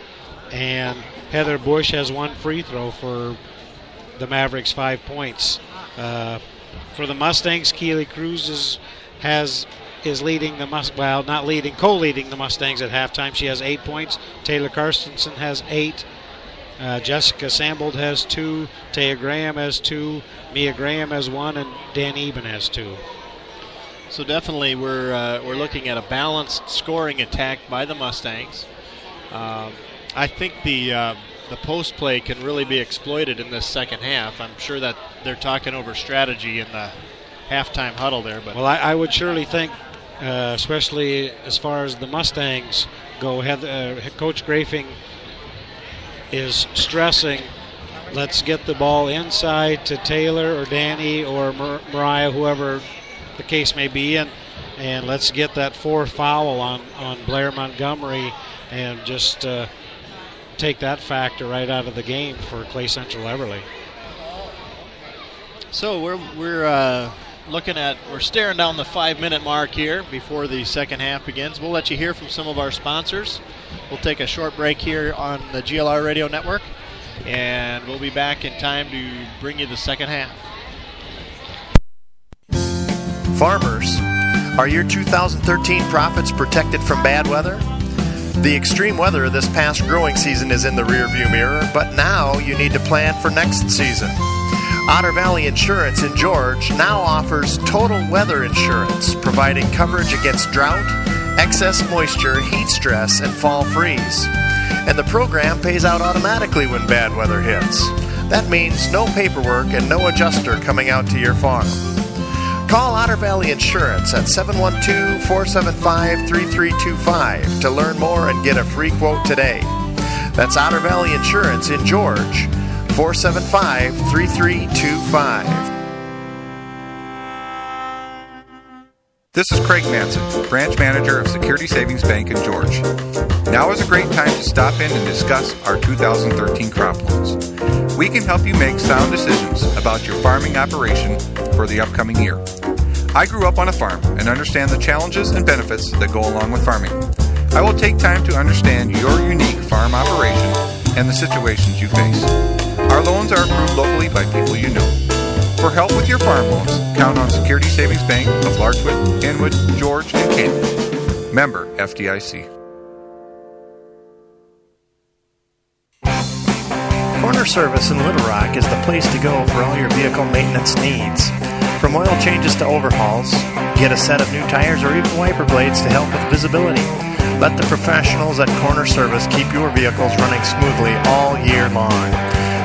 Speaker 3: And Heather Bush has 1 free throw for the Mavericks, 5 points. For the Mustangs, Keely Cruz is leading co-leading the Mustangs at halftime. She has 8 points. Taylor Karstensen has 8. Jessica Sambold has 2. Taya Graham has 2. Mia Graham has 1, and Dan Eben has 2.
Speaker 2: So definitely we're looking at a balanced scoring attack by the Mustangs. I think the post play can really be exploited in this second half. I'm sure that they're talking over strategy in the halftime huddle there. But
Speaker 3: well, I would surely think, especially as far as the Mustangs go, Coach Grafing is stressing, let's get the ball inside to Taylor or Danny or Mariah, whoever the case may be, and let's get that 4th foul on Blair Montgomery and just take that factor right out of the game for Clay Central Everly.
Speaker 2: So we're staring down the 5-minute mark here before the second half begins. We'll let you hear from some of our sponsors. We'll take a short break here on the GLR Radio Network, and we'll be back in time to bring you the second half.
Speaker 1: Farmers, are your 2013 profits protected from bad weather? The extreme weather of this past growing season is in the rearview mirror, but now you need to plan for next season. Otter Valley Insurance in George now offers total weather insurance, providing coverage against drought, excess moisture, heat stress, and fall freeze. And the program pays out automatically when bad weather hits. That means no paperwork and no adjuster coming out to your farm. Call Otter Valley Insurance at 712-475-3325 to learn more and get a free quote today. That's Otter Valley Insurance in George, 475-3325.
Speaker 6: This is Craig Manson, branch manager of Security Savings Bank in George. Now is a great time to stop in and discuss our 2013 crop loans. We can help you make sound decisions about your farming operation for the upcoming year. I grew up on a farm and understand the challenges and benefits that go along with farming. I will take time to understand your unique farm operation and the situations you face. Our loans are approved locally by people you know. For help with your farm loans, count on Security Savings Bank of Larchwood, Inwood, George, and Canyon. Member FDIC.
Speaker 1: Corner Service in Little Rock is the place to go for all your vehicle maintenance needs. From oil changes to overhauls, get a set of new tires or even wiper blades to help with visibility. Let the professionals at Corner Service keep your vehicles running smoothly all year long.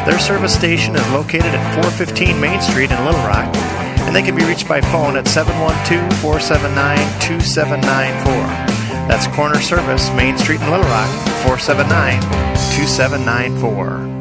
Speaker 1: Their service station is located at 415 Main Street in Little Rock, and they can be reached by phone at 712-479-2794. That's Corner Service, Main Street in Little Rock, 479-2794.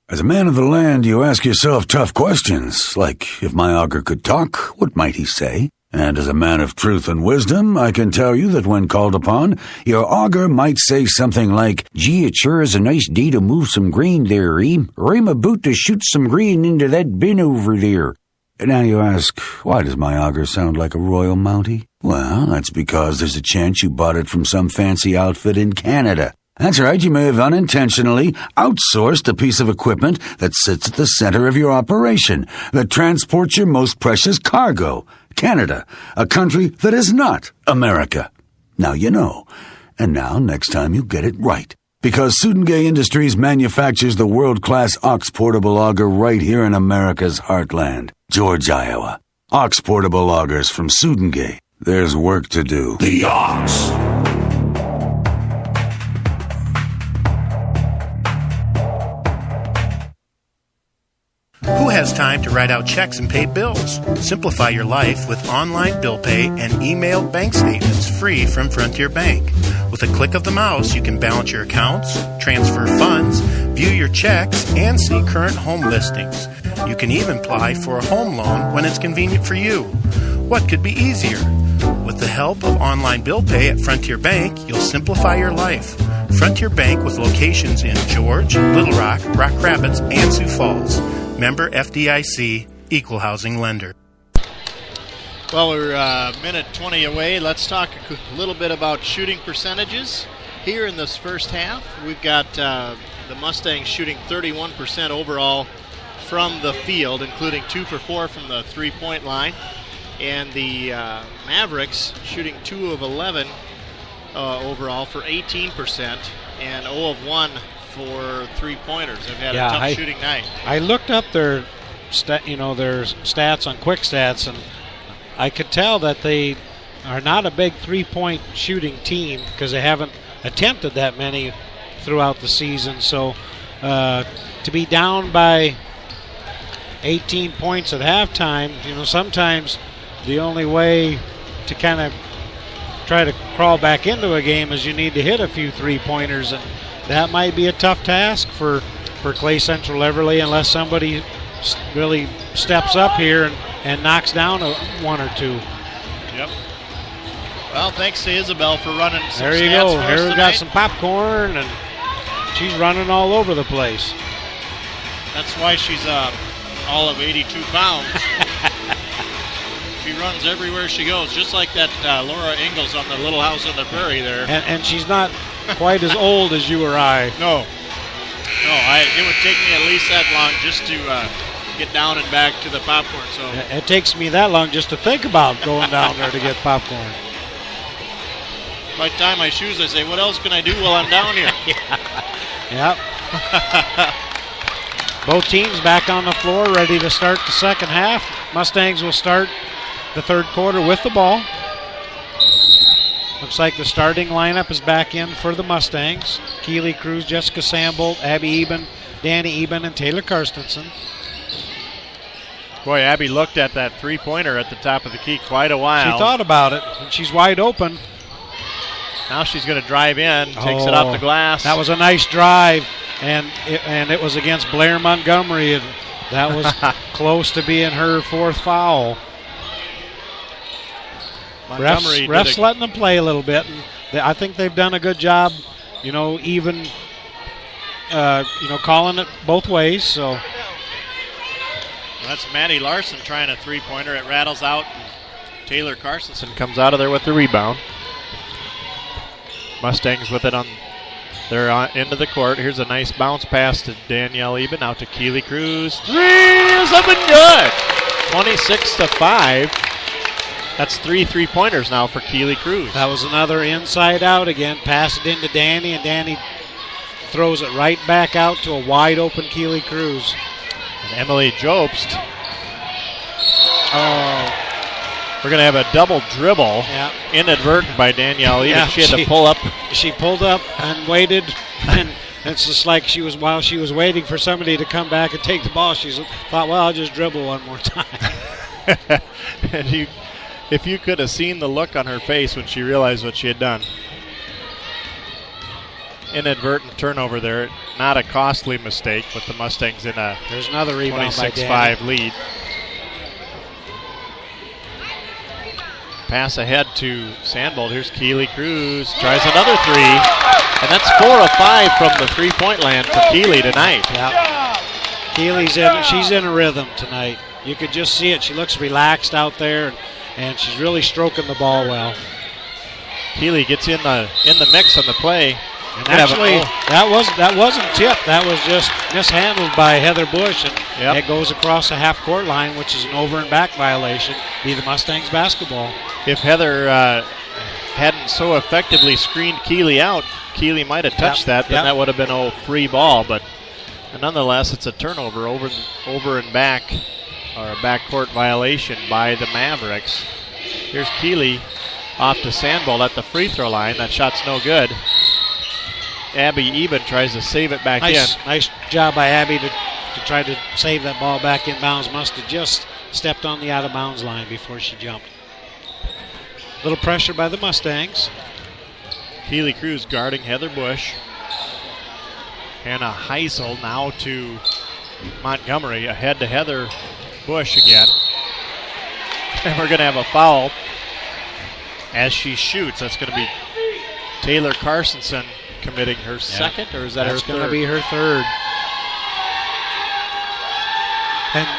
Speaker 7: As a man of the land, you ask yourself tough questions, like, if my auger could talk, what might he say? And as a man of truth and wisdom, I can tell you that when called upon, your auger might say something like, "Gee, it sure is a nice day to move some grain there, or I'm about to shoot some grain into that bin over there." Now you ask, why does my auger sound like a Royal Mountie? Well, that's because there's a chance you bought it from some fancy outfit in Canada. That's right, you may have unintentionally outsourced a piece of equipment that sits at the center of your operation, that transports your most precious cargo. Canada, a country that is not America. Now you know. And now, next time, you get it right. Because Sudengay Industries manufactures the world-class Ox Portable Auger right here in America's heartland, George, Iowa. Ox Portable Augers from Sudengay. There's work to do.
Speaker 5: The Ox.
Speaker 1: Who has time to write out checks and pay bills? Simplify your life with online bill pay and emailed bank statements free from Frontier Bank. With a click of the mouse, you can balance your accounts, transfer funds, view your checks, and see current home listings. You can even apply for a home loan when it's convenient for you. What could be easier? With the help of online bill pay at Frontier Bank, you'll simplify your life. Frontier Bank with locations in George, Little Rock, Rock Rapids, and Sioux Falls. Member FDIC, Equal Housing Lender.
Speaker 2: Well, we're minute 20 away. Let's talk a little bit about shooting percentages. Here in this first half, we've got the Mustangs shooting 31% overall from the field, including 2 for 4 from the three-point line. And the Mavericks shooting 2 of 11 overall for 18% and 0 of 1 for three-pointers. They've had a tough shooting night.
Speaker 3: I looked up their stats on Quick Stats, and I could tell that they are not a big three-point shooting team because they haven't attempted that many throughout the season. So to be down by 18 points at halftime, sometimes the only way to kind of try to crawl back into a game is you need to hit a few three-pointers, and that might be a tough task for Clay Central Everly unless somebody really steps up here and knocks down one or two.
Speaker 2: Yep. Well, thanks to Isabel for running some
Speaker 3: There you
Speaker 2: stats
Speaker 3: go.
Speaker 2: for
Speaker 3: Here
Speaker 2: us
Speaker 3: we
Speaker 2: tonight.
Speaker 3: got some popcorn, and she's running all over the place.
Speaker 2: That's why she's all of 82 pounds. She runs everywhere she goes, just like that Laura Ingalls on the Little House on the Prairie there.
Speaker 3: And she's not quite as old as you or I.
Speaker 2: No, it would take me at least that long just to get down and back to the popcorn. So
Speaker 3: it takes me that long just to think about going down there to get popcorn.
Speaker 2: If I tie my shoes, I say, what else can I do while I'm down here?
Speaker 3: Yep. Both teams back on the floor, ready to start the second half. Mustangs will start the third quarter with the ball. Looks like the starting lineup is back in for the Mustangs. Keely Cruz, Jessica Sambold, Abby Eben, Danny Eben, and Taylor Karstensen.
Speaker 2: Boy, Abby looked at that three-pointer at the top of the key quite a while.
Speaker 3: She thought about it, and she's wide open.
Speaker 2: Now she's going to drive in, takes it off the glass.
Speaker 3: That was a nice drive, and it was against Blair Montgomery, and that was close to being her fourth foul. Refs letting them play a little bit, and I think they've done a good job, even calling it both ways. So
Speaker 2: that's Maddie Larson trying a three-pointer. It rattles out. Taylor Karstensen comes out of there with the rebound. Mustangs with it on their end of the court. Here's a nice bounce pass to Danielle Eben, out to Keely Cruz. Three is up and good. 26-5. That's 3 3-pointers now for Keely Cruz.
Speaker 3: That was another inside out again. Pass it into Danny, and Danny throws it right back out to a wide open Keely Cruz.
Speaker 2: And Emily Jobst. We're going to have a double dribble. Inadvertent by Danielle. She had to pull up.
Speaker 3: She pulled up and waited, and it's just like while she was waiting for somebody to come back and take the ball, she thought, well, I'll just dribble one more time.
Speaker 2: And if you could have seen the look on her face when she realized what she had done. Inadvertent turnover there. Not a costly mistake, but the Mustangs in a
Speaker 3: There's another rebound by Danny.
Speaker 2: 26-5 lead. Pass ahead to Sandbolt. Here's Keely Cruz. Tries another three. And that's 4 of 5 from the three-point land for Keely tonight.
Speaker 3: Yep. Keely's she's in a rhythm tonight. You could just see it. She looks relaxed out there, and she's really stroking the ball well.
Speaker 2: Keely gets in the mix on the play.
Speaker 3: And actually, that wasn't tipped. That was just mishandled by Heather Bush, and it goes across the half-court line, which is an over and back violation. Be the Mustangs basketball.
Speaker 2: If Heather hadn't so effectively screened Keely out, Keely might have touched that. Then that would have been a free ball. But nonetheless, it's a turnover over and back, or a backcourt violation by the Mavericks. Here's Keely off to Sandbolt at the free throw line. That shot's no good. Abby Eben tries to save it back in.
Speaker 3: Nice job by Abby to try to save that ball back in bounds. Must have just stepped on the out-of-bounds line before she jumped. Little pressure by the Mustangs.
Speaker 2: Keely Cruz guarding Heather Bush. Hannah Heisel now to Montgomery. Ahead to Heather Bush again. And we're going to have a foul as she shoots. That's going to be Taylor Carsonson committing her second, or is that her third? That's
Speaker 3: going to be her third.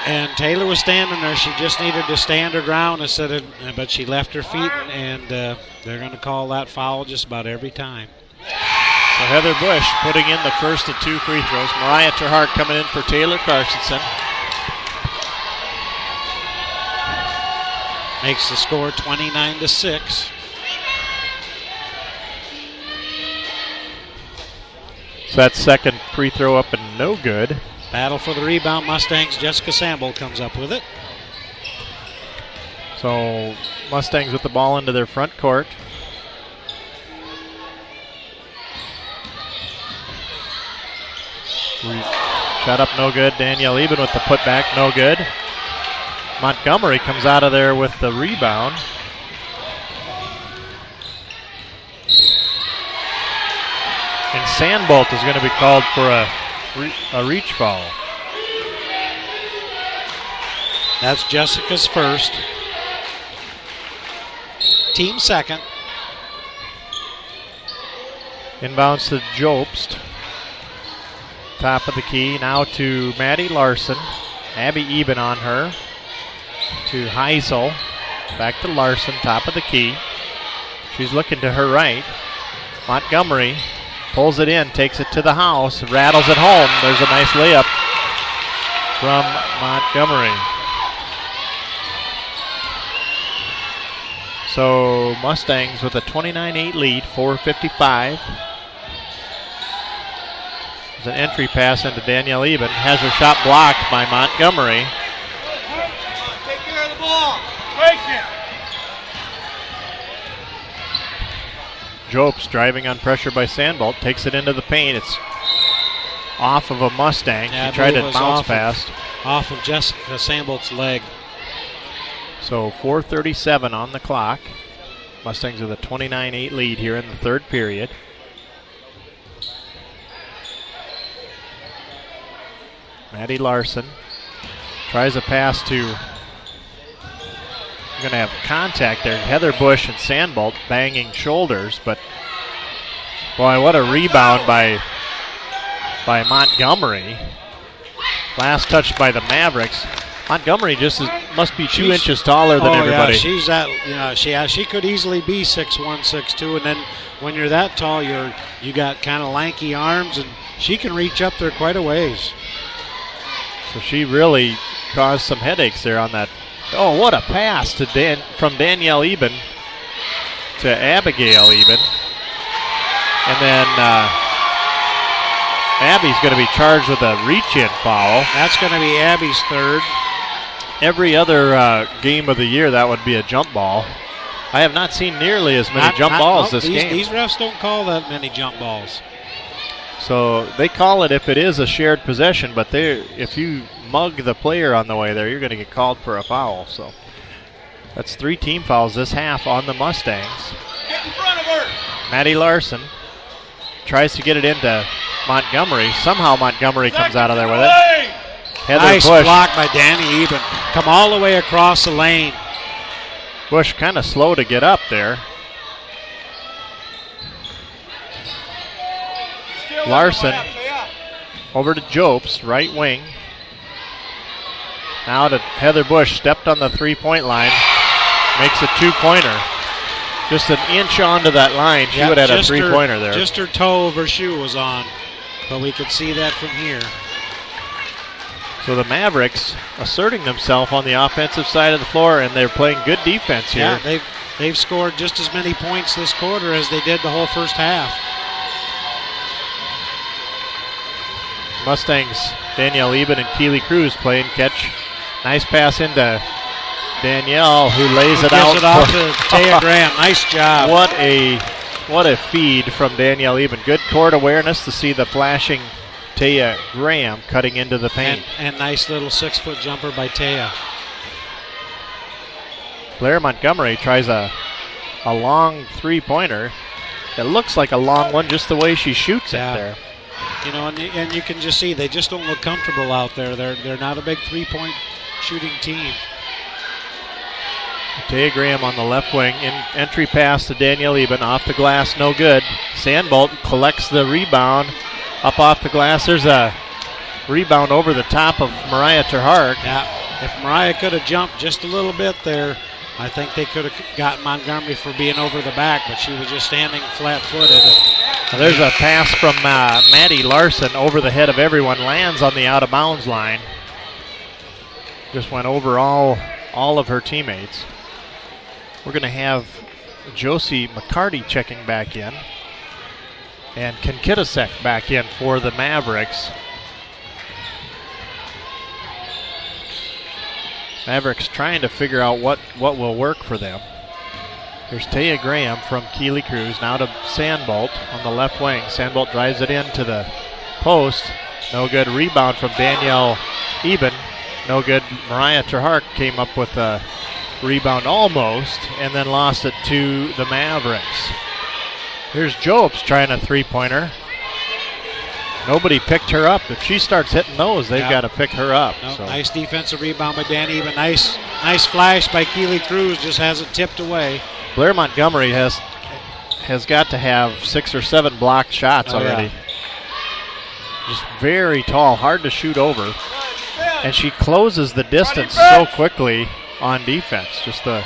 Speaker 3: And Taylor was standing there. She just needed to stand her ground but she left her feet, and they're going to call that foul just about every time.
Speaker 2: So Heather Bush putting in the first of 2 free throws. Mariah Terhart coming in for Taylor Carsonson.
Speaker 3: Makes the score 29-6.
Speaker 2: So that second free throw up and no good.
Speaker 3: Battle for the rebound. Mustangs. Jessica Sandbolt comes up with it.
Speaker 2: So Mustangs with the ball into their front court. Shot up no good. Danielle Eben with the putback, no good. Montgomery comes out of there with the rebound. And Sandbolt is going to be called for a reach foul.
Speaker 3: That's Jessica's first. Team second.
Speaker 2: Inbounds to Jobst. Top of the key now to Maddie Larson. Abby Eben on her. To Heisel. Back to Larson, top of the key. She's looking to her right. Montgomery pulls it in, takes it to the house, rattles it home. There's a nice layup from Montgomery. So Mustangs with a 29-8 lead, 4:55. There's an entry pass into Danielle Eben. Has her shot blocked by Montgomery.
Speaker 4: Take care of the ball. Break it.
Speaker 2: Jobst driving on pressure by Sandbolt. Takes it into the paint. It's off of a Mustang.
Speaker 3: Yeah,
Speaker 2: she tried to bounce fast.
Speaker 3: Off of Jessica Sandbolt's leg.
Speaker 2: So 4:37 on the clock. Mustangs with a 29-8 lead here in the third period. Maddie Larson tries a pass to, we're going to have contact there. Heather Bush and Sandbolt banging shoulders, but boy, what a rebound by Montgomery. Last touch by the Mavericks. Montgomery must be 2 inches taller than everybody.
Speaker 3: Yeah, she could easily be 6'1", 6'2", and then when you're that tall, you got kind of lanky arms, and she can reach up there quite a ways.
Speaker 2: So she really caused some headaches there on that. Oh, what a pass from Danielle Eben to Abigail Eben. And then Abby's going to be charged with a reach-in foul.
Speaker 3: That's going to be Abby's third.
Speaker 2: Every other game of the year, that would be a jump ball. I have not seen nearly as many jump balls this game.
Speaker 3: These refs don't call that many jump balls.
Speaker 2: So they call it if it is a shared possession, but if you mug the player on the way there, you're going to get called for a foul. So that's 3 team fouls this half on the Mustangs.
Speaker 4: Get in front of her.
Speaker 2: Maddie Larson tries to get it into Montgomery. Somehow Montgomery comes out of there with it. Heather
Speaker 3: Nice
Speaker 2: Bush.
Speaker 3: block by Danny Eben. Come all the way across the lane.
Speaker 2: Bush kind of slow to get up there. Larson over to Jopes, right wing. Now to Heather Bush, stepped on the three-point line, makes a two-pointer. Just an inch onto that line, she would have had a three-pointer there.
Speaker 3: Just her toe of her shoe was on, but we could see that from here.
Speaker 2: So the Mavericks asserting themselves on the offensive side of the floor, and they're playing good defense here.
Speaker 3: Yeah, they've scored just as many points this quarter as they did the whole first half.
Speaker 2: Mustangs, Danielle Eben and Keely Cruz playing catch. Nice pass into Danielle, who lays it out.
Speaker 3: Gives it off to Taya Graham. Nice job.
Speaker 2: What a feed from Danielle Eben. Good court awareness to see the flashing Taya Graham cutting into the paint.
Speaker 3: And nice little 6-foot jumper by Taya.
Speaker 2: Blair Montgomery tries a long three-pointer. It looks like a long one just the way she shoots it there.
Speaker 3: You know, and you can just see they just don't look comfortable out there. They're not a big three-point shooting team.
Speaker 2: Taya Graham on the left wing. Entry pass to Danielle Eben. Off the glass, no good. Sandbolt collects the rebound. Up off the glass. There's a rebound over the top of Mariah Terhark.
Speaker 3: Yeah, if Mariah could have jumped just a little bit there, I think they could have got Montgomery for being over the back, but she was just standing flat-footed.
Speaker 2: There's a pass from Maddie Larson over the head of everyone. Lands on the out-of-bounds line. Just went over all of her teammates. We're going to have Josie McCarty checking back in. And Kinkitasek back in for the Mavericks. Mavericks trying to figure out what will work for them. Here's Taya Graham from Keely Cruz. Now to Sandbolt on the left wing. Sandbolt drives it into the post. No good. Rebound from Danielle Eben. No good. Mariah Terhark came up with a rebound almost and then lost it to the Mavericks. Here's Jopes trying a three-pointer. Nobody picked her up. If she starts hitting those, they've got to pick her up.
Speaker 3: No, so. Nice defensive rebound by Danny Eben. Nice flash by Keely Cruz. Just has it tipped away.
Speaker 2: Blair Montgomery has got to have 6 or 7 blocked shots already. Yeah. Just very tall, hard to shoot over. And she closes the distance so quickly on defense. Just the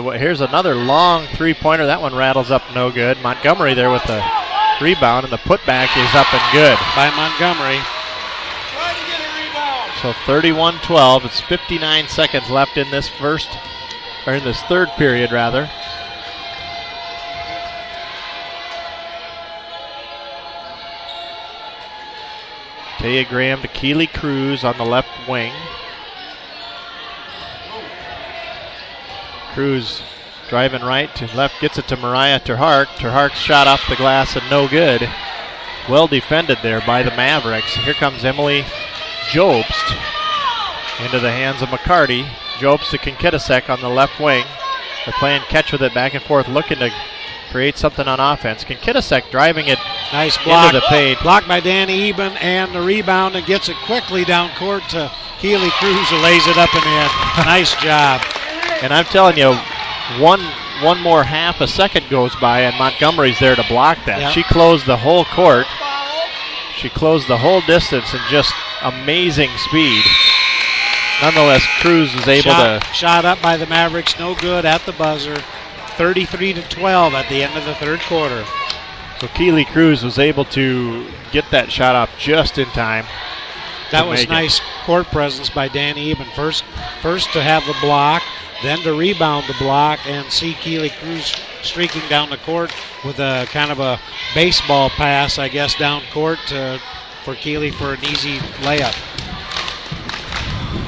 Speaker 2: way. Here's another long three-pointer. That one rattles up, no good. Montgomery there with the rebound, and the putback is up and good
Speaker 3: by Montgomery.
Speaker 2: So 31-12. It's 59 seconds left in this third period, rather. Taya Graham to Keely Cruz on the left wing. Cruz driving right to left, gets it to Mariah Terhark. Terhark's shot off the glass and no good. Well defended there by the Mavericks. Here comes Emily Jobst into the hands of McCarty. Jobst to Kinkitasek on the left wing. They're playing catch with it back and forth, looking to create something on offense. Kinkitasek driving it
Speaker 3: nice block
Speaker 2: into the paint.
Speaker 3: Blocked by Danny Eben, and the rebound, and gets it quickly down court to Keely Cruz, who lays it up and in. Nice job.
Speaker 2: And I'm telling you, one more half a second goes by, and Montgomery's there to block that. Yep. She closed the whole court. She closed the whole distance in just amazing speed. Nonetheless, Cruz was able to...
Speaker 3: Shot up by the Mavericks, no good at the buzzer. 33-12 at the end of the third quarter.
Speaker 2: So Keely Cruz was able to get that shot off just in time.
Speaker 3: That was nice court presence by Danny Eben. First to have the block, then to rebound the block, and see Keely Cruz streaking down the court with a kind of a baseball pass, I guess, down court for Keely for an easy layup.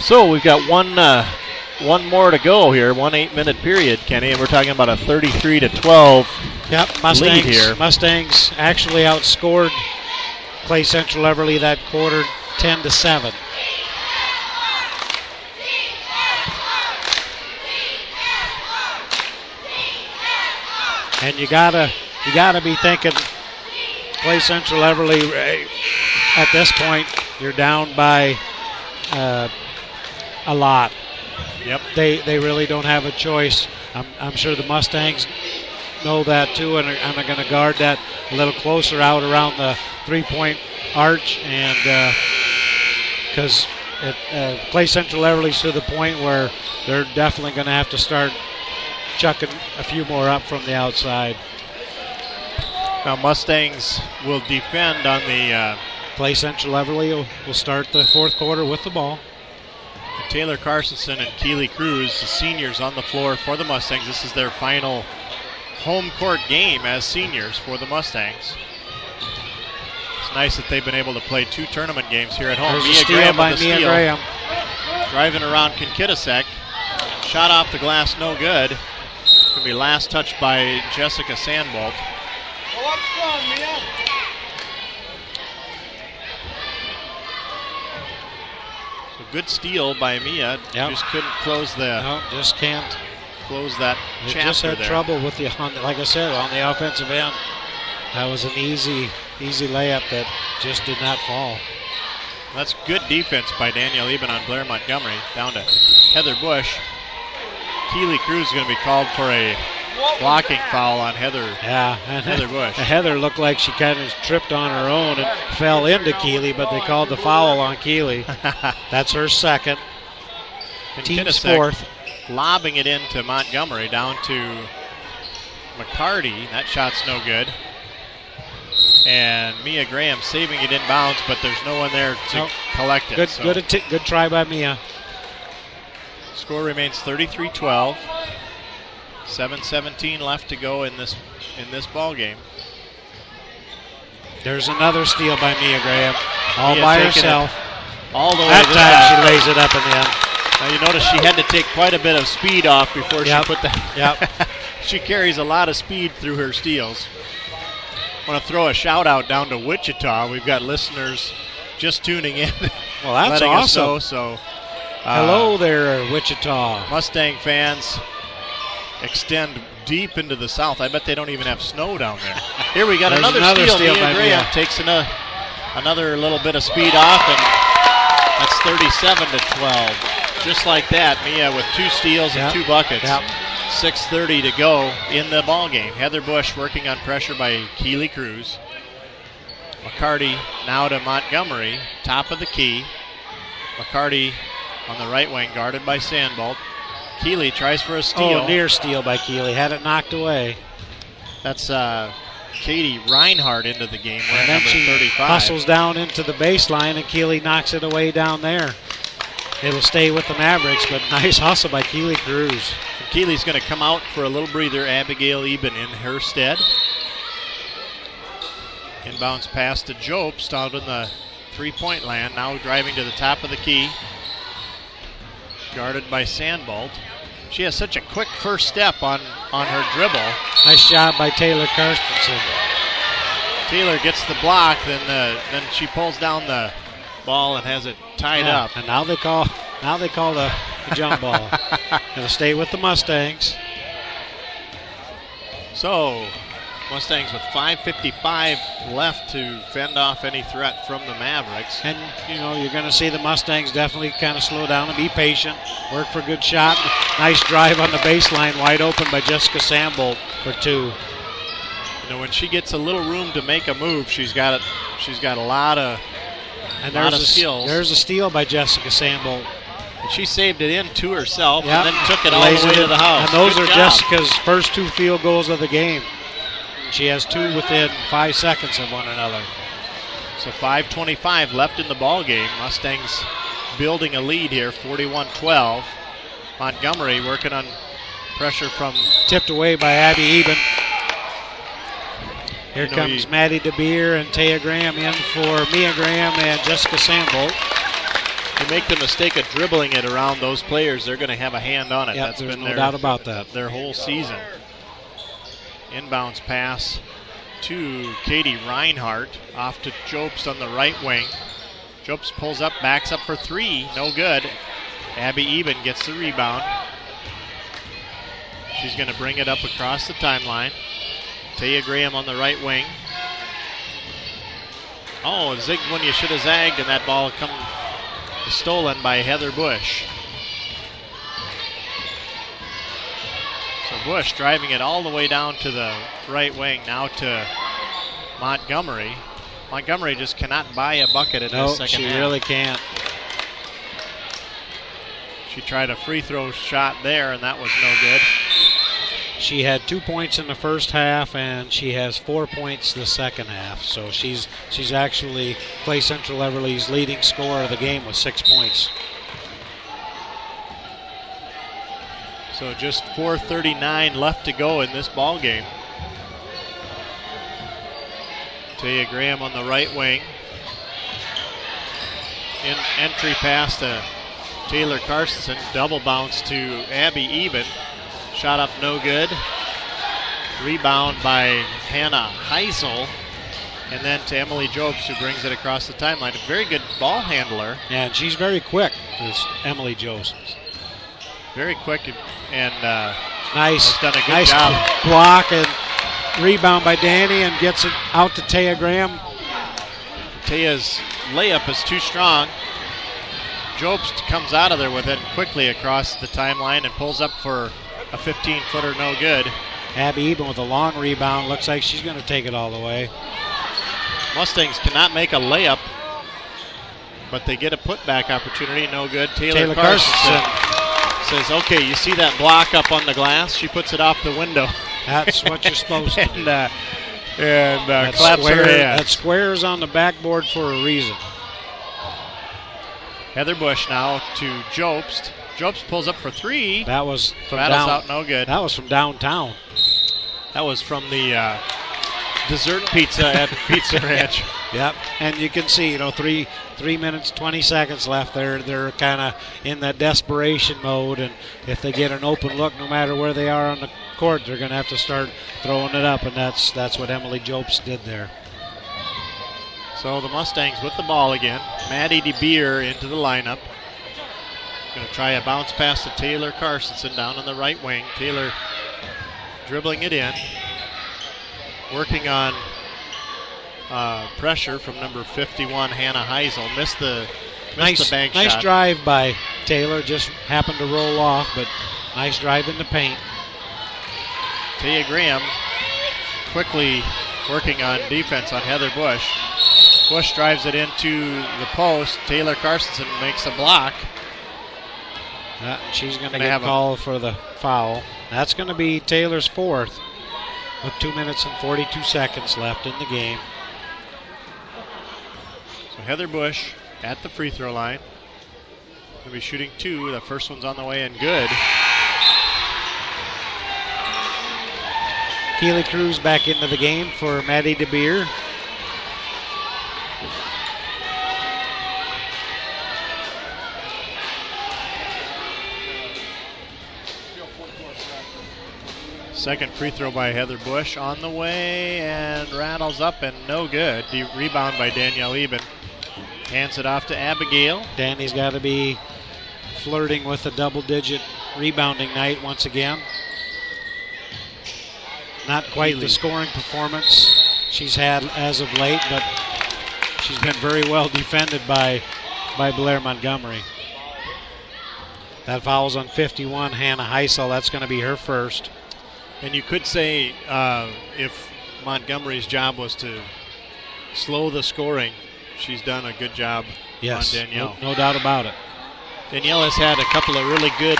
Speaker 2: So we've got one more to go here, 1 8-minute period, Kenny, and we're talking about a 33-12 lead here.
Speaker 3: Mustangs actually outscored Clay Central Everly that quarter 10-7. And you gotta be thinking Clay Central Everly at this point you're down by a lot.
Speaker 2: Yep.
Speaker 3: They really don't have a choice. I'm sure the Mustangs know that too, and are going to guard that a little closer out around the three-point arch, and because Clay Central Everly's to the point where they're definitely going to have to start chucking a few more up from the outside.
Speaker 2: Now Mustangs will defend on the
Speaker 3: Clay Central Everly will start the fourth quarter with the ball.
Speaker 2: Taylor Carsonson and Keely Cruz, the seniors, on the floor for the Mustangs. This is their final home court game as seniors for the Mustangs. It's nice that they've been able to play 2 tournament games here at home.
Speaker 3: There's a steal by Mia Graham.
Speaker 2: Driving around Kinkitasek. Shot off the glass, no good. Going to be last touched by Jessica Sandbolt.
Speaker 4: Go up strong, Mia.
Speaker 2: A good steal by Mia.
Speaker 3: Yep.
Speaker 2: Just couldn't close
Speaker 3: just can't
Speaker 2: close that
Speaker 3: They
Speaker 2: chapter
Speaker 3: just had
Speaker 2: there.
Speaker 3: trouble with like I said, on the offensive end. That was an easy layup that just did not fall.
Speaker 2: That's good defense by Danielle Eben on Blair Montgomery. Down to Heather Bush. Keely Cruz is going to be called for a blocking foul on Heather Bush.
Speaker 3: Heather looked like she kind of tripped on her own and fell into Keely, but they called the foul on Keely. That's her second. Team's fourth.
Speaker 2: Lobbing it into Montgomery, down to McCarty. That shot's no good. And Mia Graham saving it inbounds, but there's no one there to collect it.
Speaker 3: Good try by Mia.
Speaker 2: Score remains 33-12. 7:17 left to go in this ball game.
Speaker 3: There's another steal by Mia Graham, all
Speaker 2: Mia
Speaker 3: by
Speaker 2: taking
Speaker 3: herself.
Speaker 2: All the way
Speaker 3: That
Speaker 2: to
Speaker 3: time she lays it up and in.
Speaker 2: Now you notice she had to take quite a bit of speed off before she put that.
Speaker 3: Yep.
Speaker 2: She carries a lot of speed through her steals. I want to throw a shout out down to Wichita. We've got listeners just tuning in.
Speaker 3: Well, that's
Speaker 2: letting us know.
Speaker 3: awesome.
Speaker 2: So,
Speaker 3: hello there, Wichita.
Speaker 2: Mustang fans extend deep into the south. I bet they don't even have snow down there. Here we got another steal. Mia Graham takes another little bit of speed off, and that's 37-12. Just like that, Mia with 2 steals and 2 buckets. 6:30 to go in the ball game. Heather Bush working on pressure by Keely Cruz. McCarty now to Montgomery, top of the key. McCarty on the right wing, guarded by Sandbolt. Keely tries for a steal.
Speaker 3: Oh, near steal by Keely. Had it knocked away.
Speaker 2: That's Katie Reinhardt into the game.
Speaker 3: And then
Speaker 2: number
Speaker 3: she
Speaker 2: 35.
Speaker 3: hustles down into the baseline, and Keely knocks it away down there. It'll stay with the Mavericks, but nice hustle by Keely Cruz.
Speaker 2: And Keely's going to come out for a little breather. Abigail Eben in her stead. Inbounds pass to Jobst out in the three-point land. Now driving to the top of the key. Guarded by Sandbolt. She has such a quick first step on her dribble.
Speaker 3: Nice job by Taylor Karstensen.
Speaker 2: Taylor gets the block, then she pulls down the ball and has it tied up.
Speaker 3: And now they call the jump ball. It'll stay with the Mustangs.
Speaker 2: So Mustangs with 5:55 left to fend off any threat from the Mavericks.
Speaker 3: And, you're going to see the Mustangs definitely kind of slow down and be patient. Work for a good shot. Nice drive on the baseline, wide open by Jessica Sandbolt for 2.
Speaker 2: When she gets a little room to make a move, she's got a lot of skills.
Speaker 3: There's a steal by Jessica Sandbolt.
Speaker 2: And she saved it in to herself and then took it all the way to the house.
Speaker 3: And those
Speaker 2: Good
Speaker 3: are
Speaker 2: job.
Speaker 3: Jessica's first 2 field goals of the game. She has 2 within 5 seconds of one another.
Speaker 2: So 5:25 left in the ball game. Mustangs building a lead here, 41-12. Montgomery working on pressure from...
Speaker 3: Tipped away by Abby Eben. Here comes Maddie DeBeer and Taya Graham in for Mia Graham and Jessica Sandbolt.
Speaker 2: You make the mistake of dribbling it around those players, they're going to have a hand on it.
Speaker 3: Yep,
Speaker 2: That's
Speaker 3: there's
Speaker 2: been
Speaker 3: no doubt about that.
Speaker 2: Their whole season. Inbounds pass to Katie Reinhardt, off to Jobst on the right wing. Jobst pulls up, backs up for 3, no good. Abby Eben gets the rebound. She's going to bring it up across the timeline. Taya Graham on the right wing. Oh, zigged when you should have zagged, and that ball stolen by Heather Bush. So Bush driving it all the way down to the right wing, now to Montgomery. Montgomery just cannot buy a bucket in this second half.
Speaker 3: She really can't.
Speaker 2: She tried a free throw shot there, and that was no good.
Speaker 3: She had 2 points in the first half, and she has 4 points the second half. So she's actually Clay Central Everly's leading scorer of the game with 6 points.
Speaker 2: So just 4:39 left to go in this ball game. Taya Graham on the right wing. In entry pass to Taylor Carstensen. Double bounce to Abby Eben. Shot up no good. Rebound by Hannah Heisel. And then to Emily Jobs, who brings it across the timeline. A very good ball handler.
Speaker 3: And she's very quick, this Emily Jobs.
Speaker 2: Very quick and
Speaker 3: nice,
Speaker 2: has done a good
Speaker 3: nice
Speaker 2: job.
Speaker 3: Block and rebound by Danny, and gets it out to Taya Graham.
Speaker 2: Taya's layup is too strong. Jobst comes out of there with it quickly across the timeline and pulls up for a 15-footer, no good.
Speaker 3: Abby Eben with a long rebound. Looks like she's going to take it all the way.
Speaker 2: Mustangs cannot make a layup, but they get a putback opportunity, no good. Taylor Carstensen says, okay, you see that block up on the glass? She puts it off the window.
Speaker 3: That's what you're supposed to do.
Speaker 2: And claps her hands.
Speaker 3: That square is on the backboard for a reason.
Speaker 2: Heather Bush now to Jobst. Jobst pulls up for three.
Speaker 3: That was from
Speaker 2: out, no good.
Speaker 3: That was from downtown.
Speaker 2: That was from the dessert pizza at Pizza Ranch.
Speaker 3: Yep, and you can see, 3 minutes, 20 seconds left. They're kind of in that desperation mode, and if they get an open look, no matter where they are on the court, they're going to have to start throwing it up, and that's what Emily Jobst did there.
Speaker 2: So the Mustangs with the ball again. Maddie DeBeer into the lineup. Going to try a bounce pass to Taylor Carstensen down on the right wing. Taylor dribbling it in. Working on pressure from number 51, Hannah Heisel. Missed the bank shot.
Speaker 3: Nice drive by Taylor. Just happened to roll off, but nice drive in the paint.
Speaker 2: Taya Graham quickly working on defense on Heather Bush. Bush drives it into the post. Taylor Carstensen makes a block.
Speaker 3: She's going to get called for the foul. That's going to be Taylor's fourth with 2 minutes and 42 seconds left in the game.
Speaker 2: So Heather Bush at the free throw line. Going to be shooting two. The first one's on the way and good.
Speaker 3: Keely Cruz back into the game for Maddie DeBeer.
Speaker 2: Second free throw by Heather Bush on the way and rattles up and no good. Rebound by Danielle Eben. Hands it off to Abigail.
Speaker 3: Danny's got to be flirting with a double-digit rebounding night once again. Not quite the scoring performance she's had as of late, but she's been very well defended by Blair Montgomery. That foul's on 51, Hannah Heisel. That's going to be her first.
Speaker 2: And you could say if Montgomery's job was to slow the scoring, she's done a good job on Danielle.
Speaker 3: No doubt about it.
Speaker 2: Danielle has had a couple of really good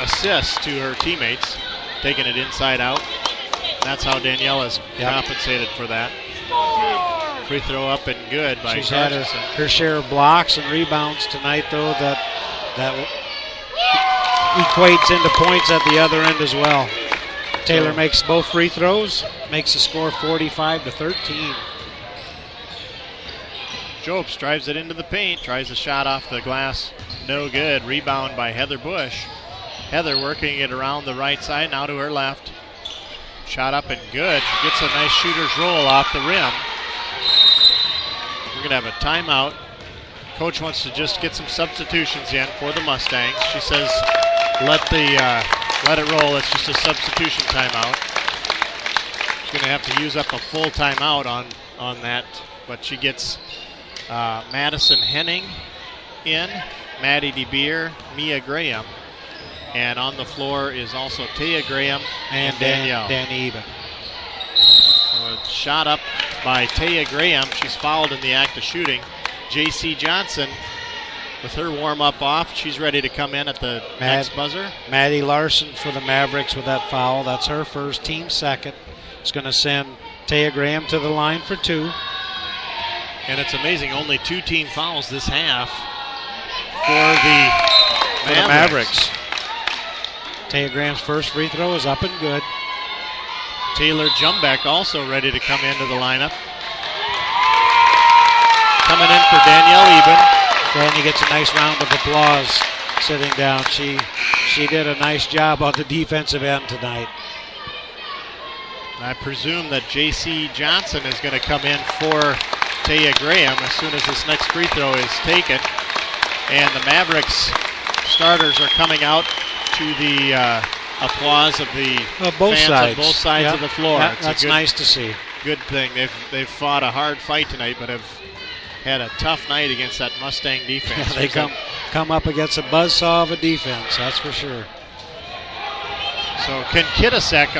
Speaker 2: assists to her teammates, taking it inside out. That's how Danielle has compensated for that. Free throw up and good by
Speaker 3: She's had her share of blocks and rebounds tonight, though, that equates into points at the other end as well. Taylor makes both free throws, makes the score 45-13.
Speaker 2: Jobst drives it into the paint, tries a shot off the glass, no good. Rebound by Heather Bush. Heather working it around the right side, now to her left. Shot up and good. She gets a nice shooter's roll off the rim. We're going to have a timeout. Coach wants to just get some substitutions in for the Mustangs. She says let it roll. It's just a substitution timeout. She's going to have to use up a full timeout on that, but she gets Madison Henning in, Maddie DeBeer, Mia Graham, And on the floor is also Taya Graham and Danielle.
Speaker 3: Danny Eben.
Speaker 2: Shot up by Taya Graham. She's fouled in the act of shooting. J.C. Johnson, with her warm-up off, she's ready to come in at the next buzzer.
Speaker 3: Maddie Larson for the Mavericks with that foul. That's her first, team second. It's going to send Taya Graham to the line for 2.
Speaker 2: And it's amazing, only 2 team fouls this half for the Mavericks.
Speaker 3: Taya Graham's first free throw is up and good.
Speaker 2: Taylor Jumbeck also ready to come into the lineup. Coming in for Danielle Eben.
Speaker 3: Danny gets a nice round of applause sitting down. She did a nice job on the defensive end tonight.
Speaker 2: I presume that J.C. Johnson is going to come in for Taya Graham as soon as this next free throw is taken. And the Mavericks starters are coming out to the applause of the
Speaker 3: both
Speaker 2: fans
Speaker 3: sides.
Speaker 2: on both sides of the floor.
Speaker 3: Yeah, that's nice to see.
Speaker 2: Good thing. They've fought a hard fight tonight, but have had a tough night against that Mustang defense.
Speaker 3: They come up against a buzzsaw of a defense, that's for sure.
Speaker 2: So Kinnkitasek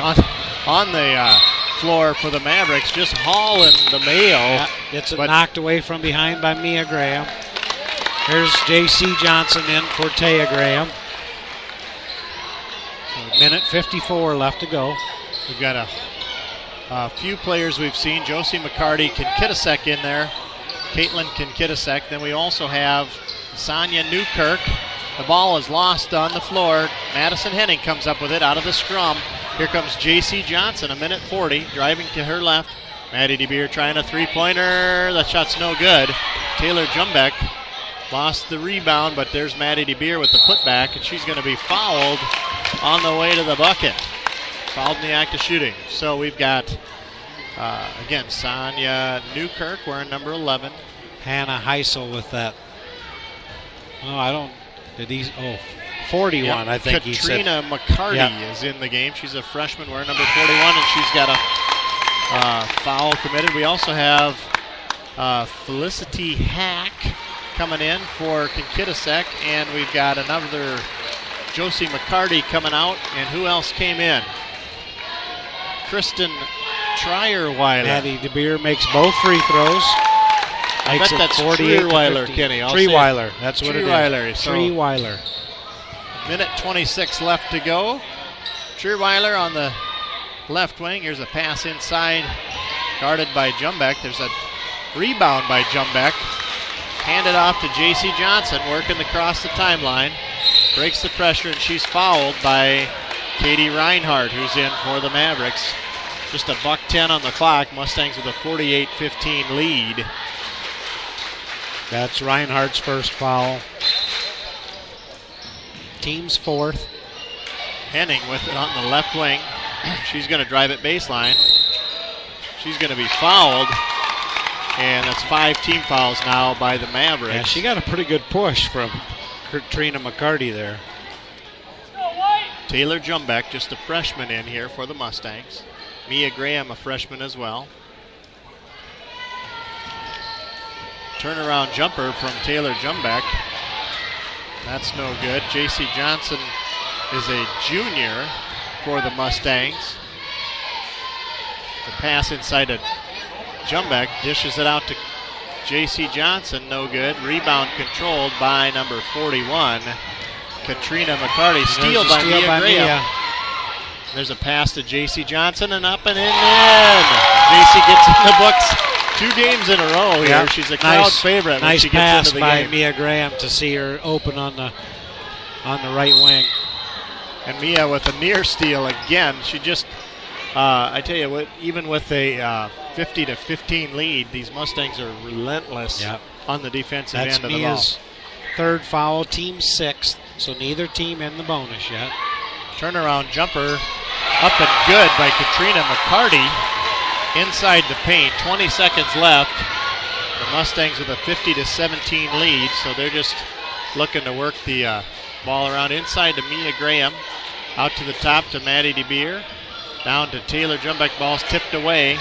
Speaker 2: on the floor for the Mavericks, just hauling the mail.
Speaker 3: Yeah, gets it knocked away from behind by Mia Graham. Here's J.C. Johnson in for Taya Graham. Minute 54 left to go.
Speaker 2: We've got a few players we've seen. Josie McCarty, Kinnkitasek in there. Caitlin Kinnkitasek. Then we also have Sonia Newkirk. The ball is lost on the floor. Madison Henning comes up with it out of the scrum. Here comes J.C. Johnson, a minute 40, driving to her left. Maddie DeBeer trying a three-pointer. That shot's no good. Taylor Jumbeck lost the rebound, but there's Maddie DeBeer with the putback, and she's going to be fouled on the way to the bucket. Fouled in the act of shooting. So we've got, again, Sonia Newkirk wearing number 11.
Speaker 3: Hannah Heisel with that. Oh, 41, yep. I think he said.
Speaker 2: Katrina McCarty is in the game. She's a freshman wearing number 41, and she's got a foul committed. We also have Felicity Hack coming in for Kinnkitasek, and we've got another Josie McCarty coming out, and who else came in? Kristen Trierweiler.
Speaker 3: Maddie DeBeer makes both free throws.
Speaker 2: I bet that's Trierweiler, Kenny.
Speaker 3: Trierweiler, that's what it is.
Speaker 2: So
Speaker 3: Trierweiler.
Speaker 2: Minute 26 left to go. Trierweiler on the left wing. Here's a pass inside, guarded by Jumbeck. There's a rebound by Jumbeck. Handed off to J.C. Johnson, working across the timeline. Breaks the pressure, and she's fouled by Katie Reinhardt, who's in for the Mavericks. Just a $1:10 on the clock. Mustangs with a 48-15 lead.
Speaker 3: That's Reinhardt's first foul. Team's fourth.
Speaker 2: Henning with it on the left wing. She's going to drive it baseline. She's going to be fouled. And that's 5 team fouls now by the Mavericks.
Speaker 3: Yeah, she got a pretty good push from Katrina McCarty there.
Speaker 2: Taylor Jumbeck, just a freshman in here for the Mustangs. Mia Graham, a freshman as well. Turnaround jumper from Taylor Jumbeck. That's no good. J.C. Johnson is a junior for the Mustangs. The pass inside to Jumbeck, dishes it out to J.C. Johnson, no good. Rebound controlled by number 41, Katrina McCarty. Steal by Mia Graham. There's a pass to J.C. Johnson, and up and in. J.C. gets in the books 2 games in a row here. Yep. She's a crowd favorite when she gets into the game.
Speaker 3: Nice pass by Mia Graham to see her open on the right wing.
Speaker 2: And Mia with a near steal again. She just, I tell you what, even with a 50-15 lead, these Mustangs are relentless on the defensive end of the ball.
Speaker 3: That's Mia's third foul, team 6th, so neither team in the bonus yet.
Speaker 2: Turnaround jumper up and good by Katrina McCarty inside the paint. 20 seconds left. The Mustangs with a 50-17 lead, so they're just looking to work the ball around inside to Mia Graham. Out to the top to Maddie DeBeer. Down to Taylor Jumbeck. Ball's tipped away.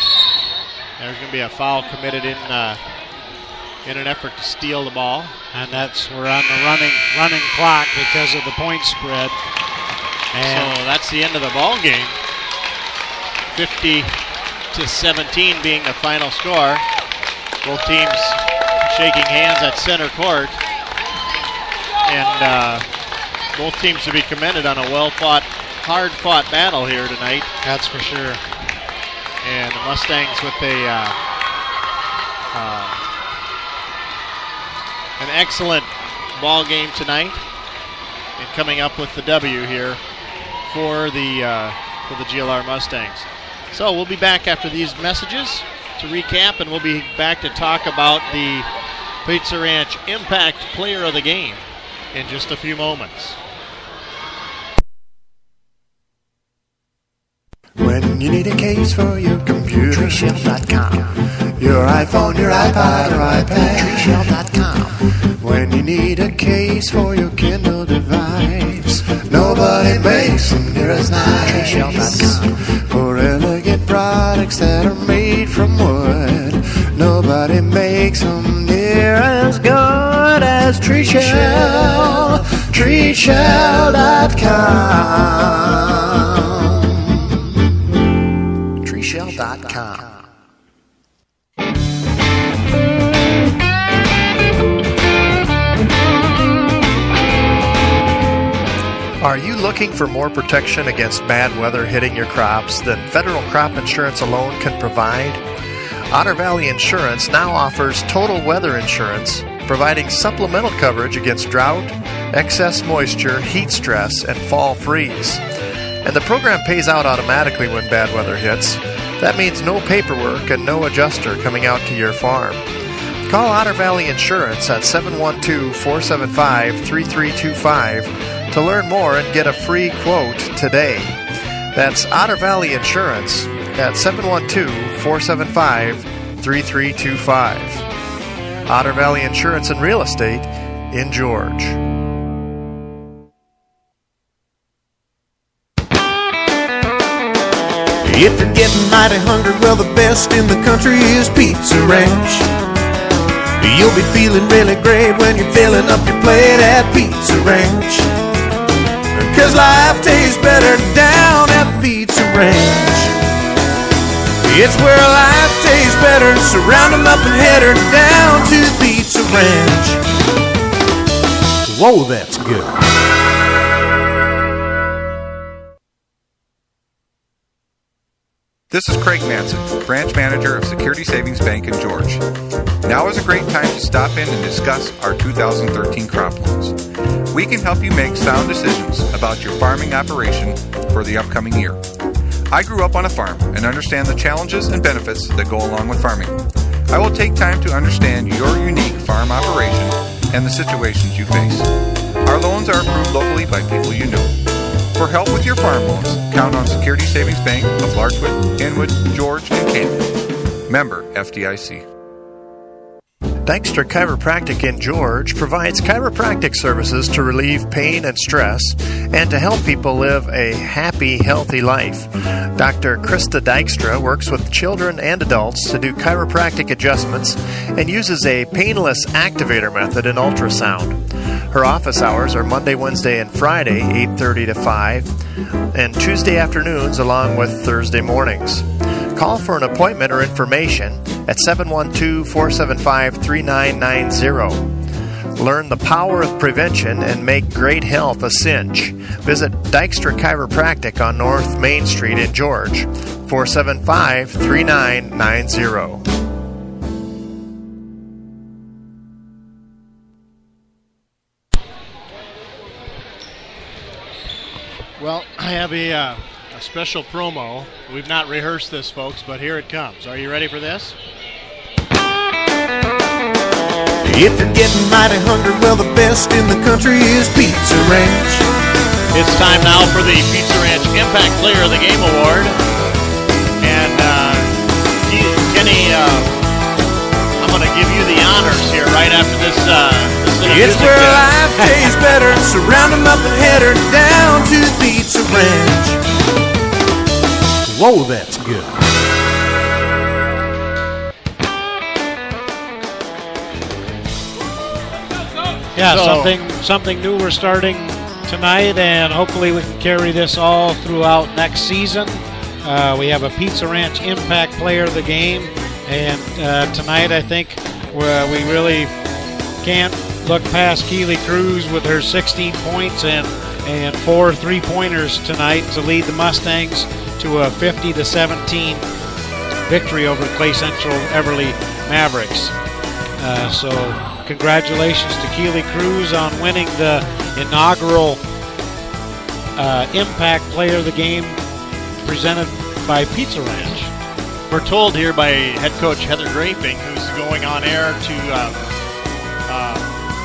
Speaker 2: There's going to be a foul committed in in an effort to steal the ball.
Speaker 3: And we're on the running clock because of the point spread. And
Speaker 2: so that's the end of the ball game. 50-17 being the final score. Both teams shaking hands at center court. And both teams should be commended on a well-fought, hard-fought battle here tonight.
Speaker 3: That's for sure.
Speaker 2: And the Mustangs with an excellent ball game tonight, and coming up with the W here for the GLR Mustangs. So we'll be back after these messages to recap, and we'll be back to talk about the Pizza Ranch Impact Player of the Game in just a few moments.
Speaker 5: When you need a case for your computer, TreeShell.com. Your iPhone, your iPod, or iPad, TreeShell.com. When you need a case for your Kindle device, nobody makes them near as nice. TreeShell.com. For elegant products that are made from wood, nobody makes them near as good as TreeShell. TreeShell.com. TreeShell.com.
Speaker 1: Are you looking for more protection against bad weather hitting your crops than federal crop insurance alone can provide? Otter Valley Insurance now offers total weather insurance, providing supplemental coverage against drought, excess moisture, heat stress, and fall freeze. And the program pays out automatically when bad weather hits. That means no paperwork and no adjuster coming out to your farm. Call Otter Valley Insurance at 712-475-3325 to learn more and get a free quote today. That's Otter Valley Insurance at 712-475-3325. Otter Valley Insurance and Real Estate in George.
Speaker 5: If you're getting mighty hungry, well, the best in the country is Pizza Ranch. You'll be feeling really great when you're filling up your plate at Pizza Ranch. 'Cause life tastes better down at Pizza Ranch. It's where life tastes better, so round 'em up and head her down to Pizza Ranch. Whoa, that's good.
Speaker 6: This is Craig Manson, branch manager of Security Savings Bank in George. Now is a great time to stop in and discuss our 2013 crop loans. We can help you make sound decisions about your farming operation for the upcoming year. I grew up on a farm and understand the challenges and benefits that go along with farming. I will take time to understand your unique farm operation and the situations you face. Our loans are approved locally by people you know. For help with your farm loans, count on Security Savings Bank of Larchwood, Inwood, George, and Canyon. Member FDIC.
Speaker 1: Dykstra Chiropractic in George provides chiropractic services to relieve pain and stress and to help people live a happy, healthy life. Dr. Krista Dykstra works with children and adults to do chiropractic adjustments and uses a painless activator method in ultrasound. Her office hours are Monday, Wednesday, and Friday, 8:30 to 5, and Tuesday afternoons along with Thursday mornings. Call for an appointment or information at 712-475-3990. Learn the power of prevention and make great health a cinch. Visit Dykstra Chiropractic on North Main Street in George, 475-3990.
Speaker 2: Well, I have a special promo. We've not rehearsed this, folks, but here it comes. Are you ready for this?
Speaker 5: If you're getting mighty hungry, well, the best in the country is Pizza Ranch.
Speaker 2: It's time now for the Pizza Ranch Impact Player of the Game Award. And, Kenny, I'm going to give you the honors here right after this little
Speaker 5: It's
Speaker 2: music
Speaker 5: where
Speaker 2: bit.
Speaker 5: life tastes better, so round 'em up and head her down to Pizza Ranch. Whoa, that's good.
Speaker 3: Yeah,
Speaker 2: So-
Speaker 3: something new we're starting tonight, and hopefully we can carry this all throughout next season. We have a Pizza Ranch Impact Player of the Game, and tonight I think we really can't look past Keely Cruz with her 16 points and 4 3-pointers tonight to lead the Mustangs to a 50-17 victory over Clay Central Everly Mavericks. So congratulations to Keely Cruz on winning the inaugural Impact Player of the Game presented by Pizza Ranch.
Speaker 2: We're told here by head coach Heather Graping, who's going on air to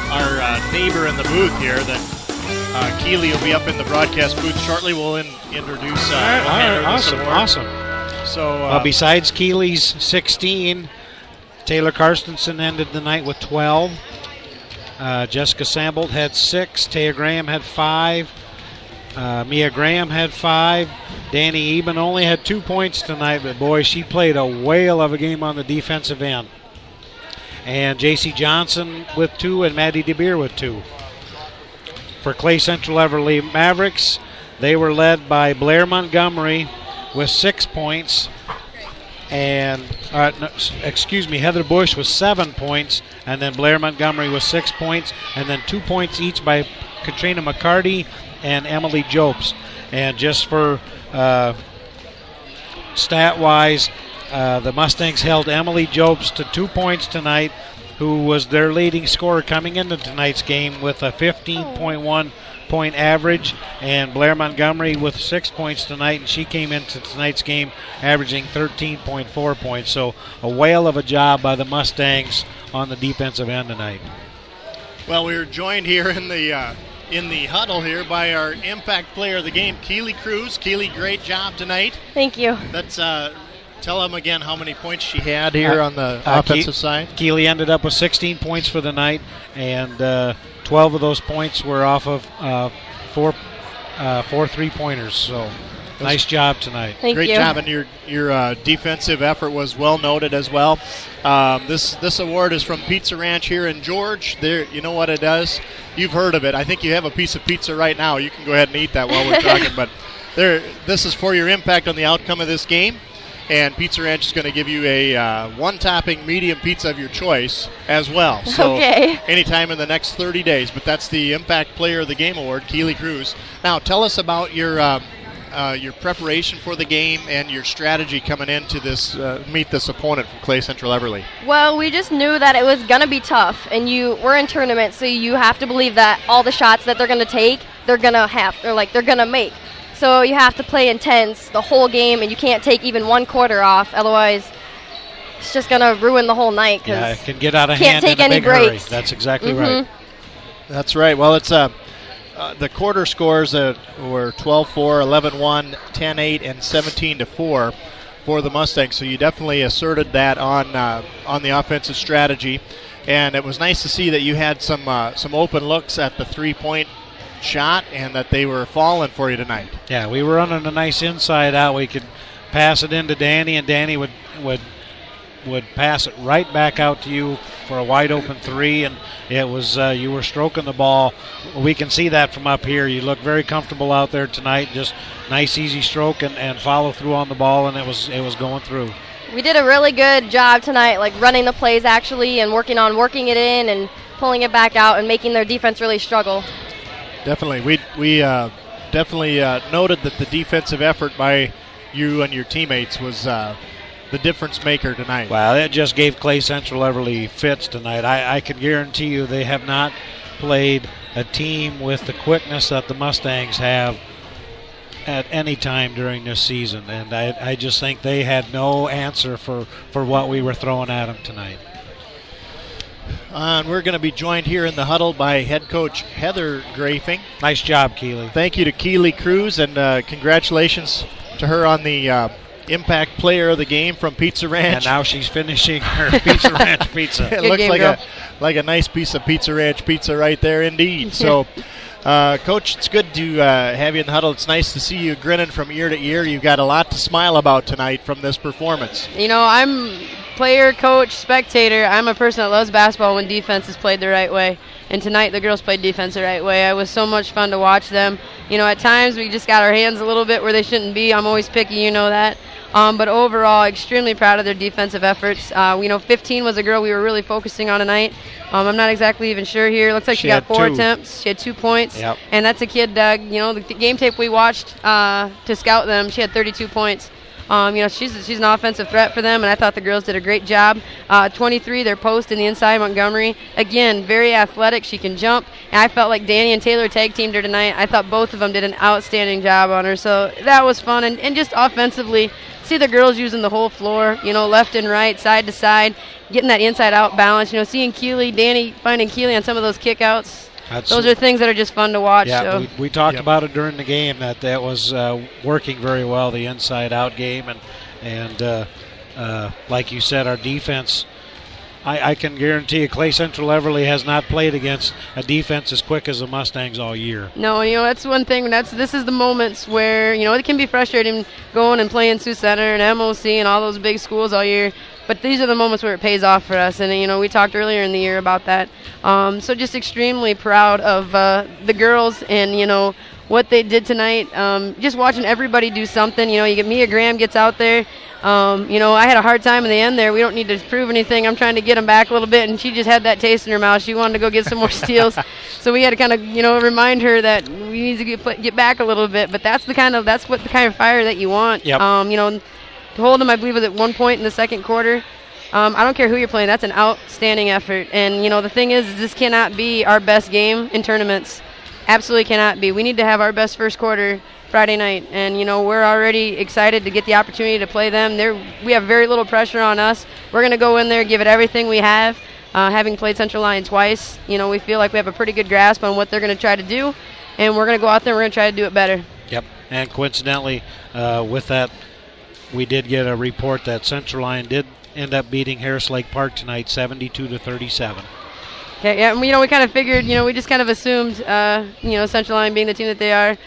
Speaker 2: our neighbor in the booth here, that Keely will be up in the broadcast booth shortly. We'll introduce.
Speaker 3: Awesome.
Speaker 2: So
Speaker 3: besides Keely's 16, Taylor Karstensen ended the night with 12. Jessica Sambold had 6. Taya Graham had 5. Mia Graham had 5. Danny Eben only had 2 points tonight, but boy, she played a whale of a game on the defensive end. And J.C. Johnson with 2 and Maddie DeBeer with 2. For Clay Central Everly Mavericks, they were led by Blair Montgomery with 6 points. And Heather Bush with 7 points, and then Blair Montgomery with 6 points, and then 2 points each by Katrina McCarty and Emily Jobs. And just for stat-wise, the Mustangs held Emily Jobs to 2 points tonight, who was their leading scorer coming into tonight's game with a 15.1 point average, and Blair Montgomery with 6 points tonight, and she came into tonight's game averaging 13.4 points. So a whale of a job by the Mustangs on the defensive end tonight.
Speaker 2: well, we were joined here in the huddle here by our Impact Player of the Game, Keely Cruz. Keely, great job tonight.
Speaker 8: Thank you.
Speaker 2: That's tell them again how many points she had here on the offensive side.
Speaker 3: Keely ended up with 16 points for the night, and 12 of those points were off of 4 3-pointers. So nice job tonight.
Speaker 8: Thank
Speaker 2: Great
Speaker 8: you.
Speaker 2: job, and your defensive effort was well noted as well. This award is from Pizza Ranch here in George. There, you know what it does? You've heard of it. I think you have a piece of pizza right now. You can go ahead and eat that while we're talking. But this is for your impact on the outcome of this game. And Pizza Ranch is going to give you a one-topping medium pizza of your choice as well. So
Speaker 8: Okay.
Speaker 2: anytime in the next 30 days. But that's the Impact Player of the Game Award, Keely Cruz. Now, tell us about your preparation for the game and your strategy coming into this meet this opponent from Clay Central Everly.
Speaker 8: Well, we just knew that it was going to be tough, and we're in tournament, so you have to believe that all the shots that they're going to take, they're going to make. So you have to play intense the whole game, and you can't take even one quarter off. Otherwise, it's just going to ruin the whole night.
Speaker 3: Yeah, it can get out of
Speaker 8: can't
Speaker 3: hand
Speaker 8: take
Speaker 3: in a
Speaker 8: any
Speaker 3: big hurry.
Speaker 8: breaks.
Speaker 3: That's exactly right.
Speaker 2: That's right. Well, it's the quarter scores were 12-4, 11-1, 10-8, and 17-4 for the Mustangs. So you definitely asserted that on the offensive strategy, and it was nice to see that you had some open looks at the 3-point shot and that they were falling for you tonight.
Speaker 3: Yeah, we were running a nice inside out. We could pass it into Danny, and Danny would pass it right back out to you for a wide open 3, and it was you were stroking the ball. We can see that from up here. You look very comfortable out there tonight. Just nice easy stroke and follow through on the ball, and it was going through.
Speaker 8: We did a really good job tonight, like running the plays actually and working it in and pulling it back out and making their defense really struggle.
Speaker 2: Definitely. We definitely noted that the defensive effort by you and your teammates was the difference maker tonight.
Speaker 3: Wow, it just gave Clay Central Everly fits tonight. I can guarantee you they have not played a team with the quickness that the Mustangs have at any time during this season. And I just think they had no answer for what we were throwing at them tonight.
Speaker 2: And we're going to be joined here in the huddle by head coach Heather Grafing.
Speaker 3: Nice job, Keely.
Speaker 2: Thank you to Keely Cruz, and congratulations to her on the Impact Player of the Game from Pizza Ranch.
Speaker 3: And now she's finishing her Pizza Ranch pizza.
Speaker 2: It looks like a nice piece of Pizza Ranch pizza right there indeed. So, Coach, it's good to have you in the huddle. It's nice to see you grinning from ear to ear. You've got a lot to smile about tonight from this performance.
Speaker 9: You know, I'm player, coach, spectator, I'm a person that loves basketball when defense is played the right way. And tonight the girls played defense the right way. It was so much fun to watch them. You know, at times we just got our hands a little bit where they shouldn't be. I'm always picky, you know that. But overall, extremely proud of their defensive efforts. 15 was a girl we were really focusing on tonight. I'm not exactly even sure here. Looks like she got 4 attempts. She had 2 points.
Speaker 3: Yep.
Speaker 9: And that's a kid, the game tape we watched to scout them, she had 32 points. She's an offensive threat for them, and I thought the girls did a great job. 23, their post in the inside, Montgomery. Again, very athletic. She can jump. And I felt like Danny and Taylor tag teamed her tonight. I thought both of them did an outstanding job on her. So that was fun. And just offensively, see the girls using the whole floor, left and right, side to side, getting that inside-out balance. Seeing Danny finding Keeley on some of those kickouts. Those are things that are just fun to watch.
Speaker 3: Yeah,
Speaker 9: so.
Speaker 3: we talked about it during the game that was working very well, the inside-out game, and like you said, our defense. I can guarantee you, Clay Central Everly has not played against a defense as quick as the Mustangs all year.
Speaker 9: No, that's one thing. This is the moments where it can be frustrating going and playing Sioux Center and MOC and all those big schools all year. But these are the moments where it pays off for us, and we talked earlier in the year about that. So just extremely proud of the girls and what they did tonight. Just watching everybody do something. You get Mia Graham gets out there. I had a hard time in the end there. We don't need to prove anything. I'm trying to get them back a little bit, and she just had that taste in her mouth. She wanted to go get some more steals, so we had to kind of remind her that we need to get back a little bit. But that's the kind of fire that you want.
Speaker 3: Yep.
Speaker 9: To hold them, I believe, was at 1 point in the second quarter. I don't care who you're playing. That's an outstanding effort. And, the thing is this cannot be our best game in tournaments. Absolutely cannot be. We need to have our best first quarter Friday night. And, we're already excited to get the opportunity to play them. We have very little pressure on us. We're going to go in there, give it everything we have. Having played Central Lyon twice, we feel like we have a pretty good grasp on what they're going to try to do. And we're going to go out there and we're going to try to do it better.
Speaker 3: Yep. And coincidentally, with that, we did get a report that Central Lyon did end up beating Harris Lake Park tonight, 72-37.
Speaker 9: Okay, yeah, we kind of figured, we just kind of assumed, Central Lyon being the team that they are.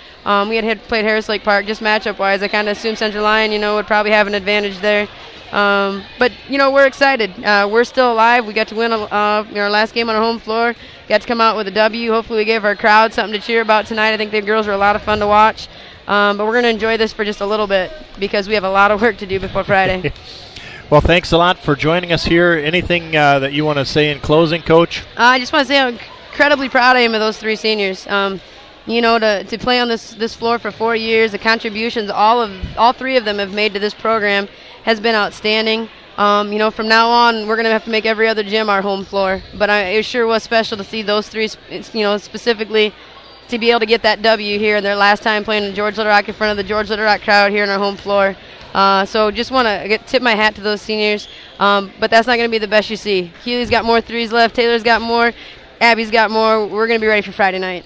Speaker 9: We had played Harris Lake Park, just matchup-wise. I kind of assumed Central Lyon, would probably have an advantage there. But we're excited. We're still alive. We got to win our last game on our home floor. Got to come out with a W. Hopefully we gave our crowd something to cheer about tonight. I think the girls were a lot of fun to watch. But we're going to enjoy this for just a little bit because we have a lot of work to do before Friday.
Speaker 2: Well, thanks a lot for joining us here. Anything that you want to say in closing, Coach?
Speaker 9: I just want to say I'm incredibly proud I am of those 3 seniors. To play on this floor for 4 years, the contributions all 3 of them have made to this program has been outstanding. From now on, we're going to have to make every other gym our home floor. But it sure was special to see those 3, specifically to be able to get that W here in their last time playing in George Little Rock in front of the George Little Rock crowd here in our home floor. So just want to tip my hat to those seniors. But that's not going to be the best you see. Keely's got more 3s left. Taylor's got more. Abby's got more. We're going to be ready for Friday night.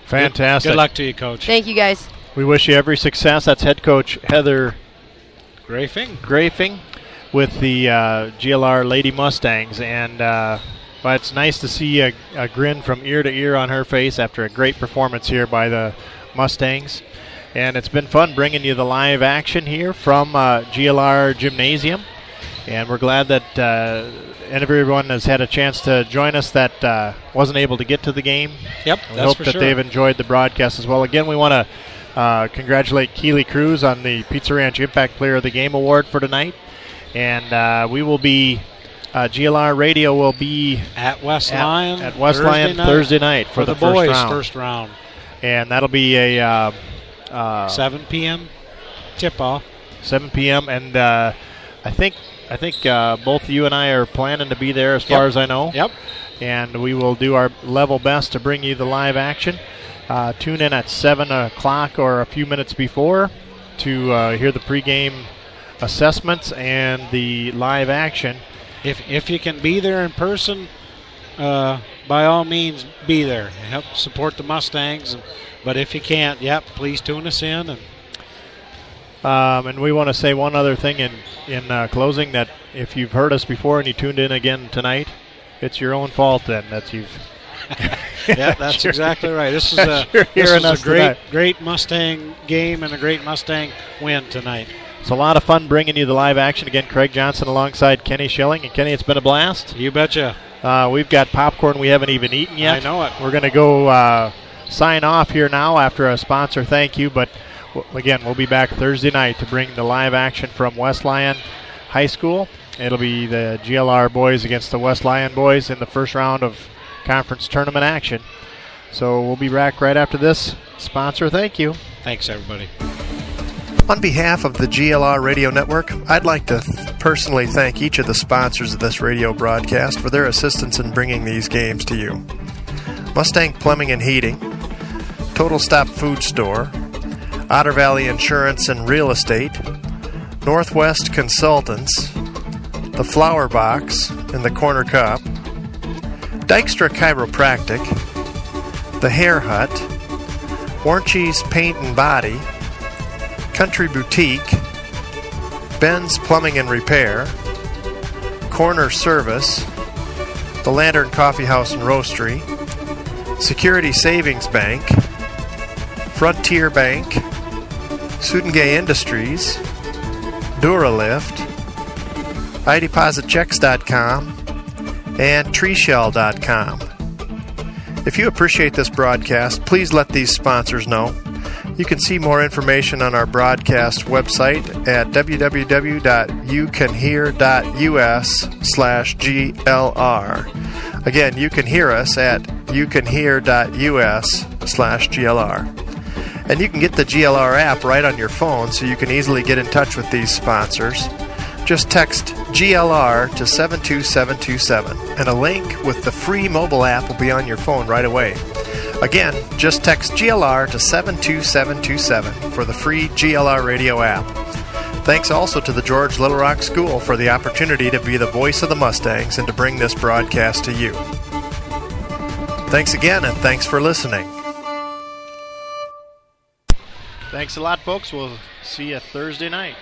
Speaker 2: Fantastic.
Speaker 3: Good luck to you, Coach.
Speaker 9: Thank you, guys.
Speaker 2: We wish you every success. That's head coach Heather
Speaker 3: Grafing
Speaker 2: with the GLR Lady Mustangs. And but it's nice to see a grin from ear to ear on her face after a great performance here by the Mustangs. And it's been fun bringing you the live action here from GLR Gymnasium. And we're glad that everyone has had a chance to join us that wasn't able to get to the game.
Speaker 3: Yep,
Speaker 2: we hope that they've enjoyed the broadcast as well. Again, we want to congratulate Keely Cruz on the Pizza Ranch Impact Player of the Game Award for tonight. And we will be, GLR Radio will be
Speaker 3: at West Lyon
Speaker 2: Thursday night for the
Speaker 3: boys'
Speaker 2: first
Speaker 3: round.
Speaker 2: And that'll be a
Speaker 3: 7 p.m. tip-off.
Speaker 2: 7 p.m. And I think both you and I are planning to be there as far as I know.
Speaker 3: Yep.
Speaker 2: And we will do our level best to bring you the live action. Tune in at 7 o'clock or a few minutes before to hear the pregame assessments and the live action.
Speaker 3: If you can be there in person, by all means, be there. Help support the Mustangs. But if you can't, please tune us in.
Speaker 2: And we want to say one other thing in closing, that if you've heard us before and you tuned in again tonight, it's your own fault then that you've
Speaker 3: Yeah, that's
Speaker 2: Sure.
Speaker 3: exactly right. This is
Speaker 2: Sure, hearing
Speaker 3: a
Speaker 2: us tonight.
Speaker 3: great Mustang game and a great Mustang win tonight.
Speaker 2: It's a lot of fun bringing you the live action. Again, Craig Johnson alongside Kenny Schilling. And Kenny, it's been a blast.
Speaker 3: You betcha.
Speaker 2: We've got popcorn we haven't even eaten yet.
Speaker 3: I know it.
Speaker 2: We're going to go sign off here now after a sponsor thank you. But again, we'll be back Thursday night to bring the live action from West Lyon High School. It'll be the GLR boys against the West Lyon boys in the first round of conference tournament action. So we'll be back right after this sponsor thank you.
Speaker 3: Thanks, everybody.
Speaker 1: On behalf of the GLR Radio Network, I'd like to personally thank each of the sponsors of this radio broadcast for their assistance in bringing these games to you. Mustang Plumbing and Heating, Total Stop Food Store, Otter Valley Insurance and Real Estate, Northwest Consultants, The Flower Box in the Corner Cup, Dykstra Chiropractic, The Hair Hut, Warnchies Paint and Body, Country Boutique, Ben's Plumbing and Repair, Corner Service, The Lantern Coffee House and Roastery, Security Savings Bank, Frontier Bank, Sudengay Industries, Duralift, iDepositChecks.com, and TreeShell.com. If you appreciate this broadcast, please let these sponsors know. You can see more information on our broadcast website at www.youcanhear.us/GLR. Again, you can hear us at youcanhear.us/GLR. And you can get the GLR app right on your phone so you can easily get in touch with these sponsors. Just text GLR to 72727 and a link with the free mobile app will be on your phone right away. Again, just text GLR to 72727 for the free GLR radio app. Thanks also to the George Little Rock School for the opportunity to be the voice of the Mustangs and to bring this broadcast to you. Thanks again, and thanks for listening.
Speaker 2: Thanks a lot, folks. We'll see you Thursday night.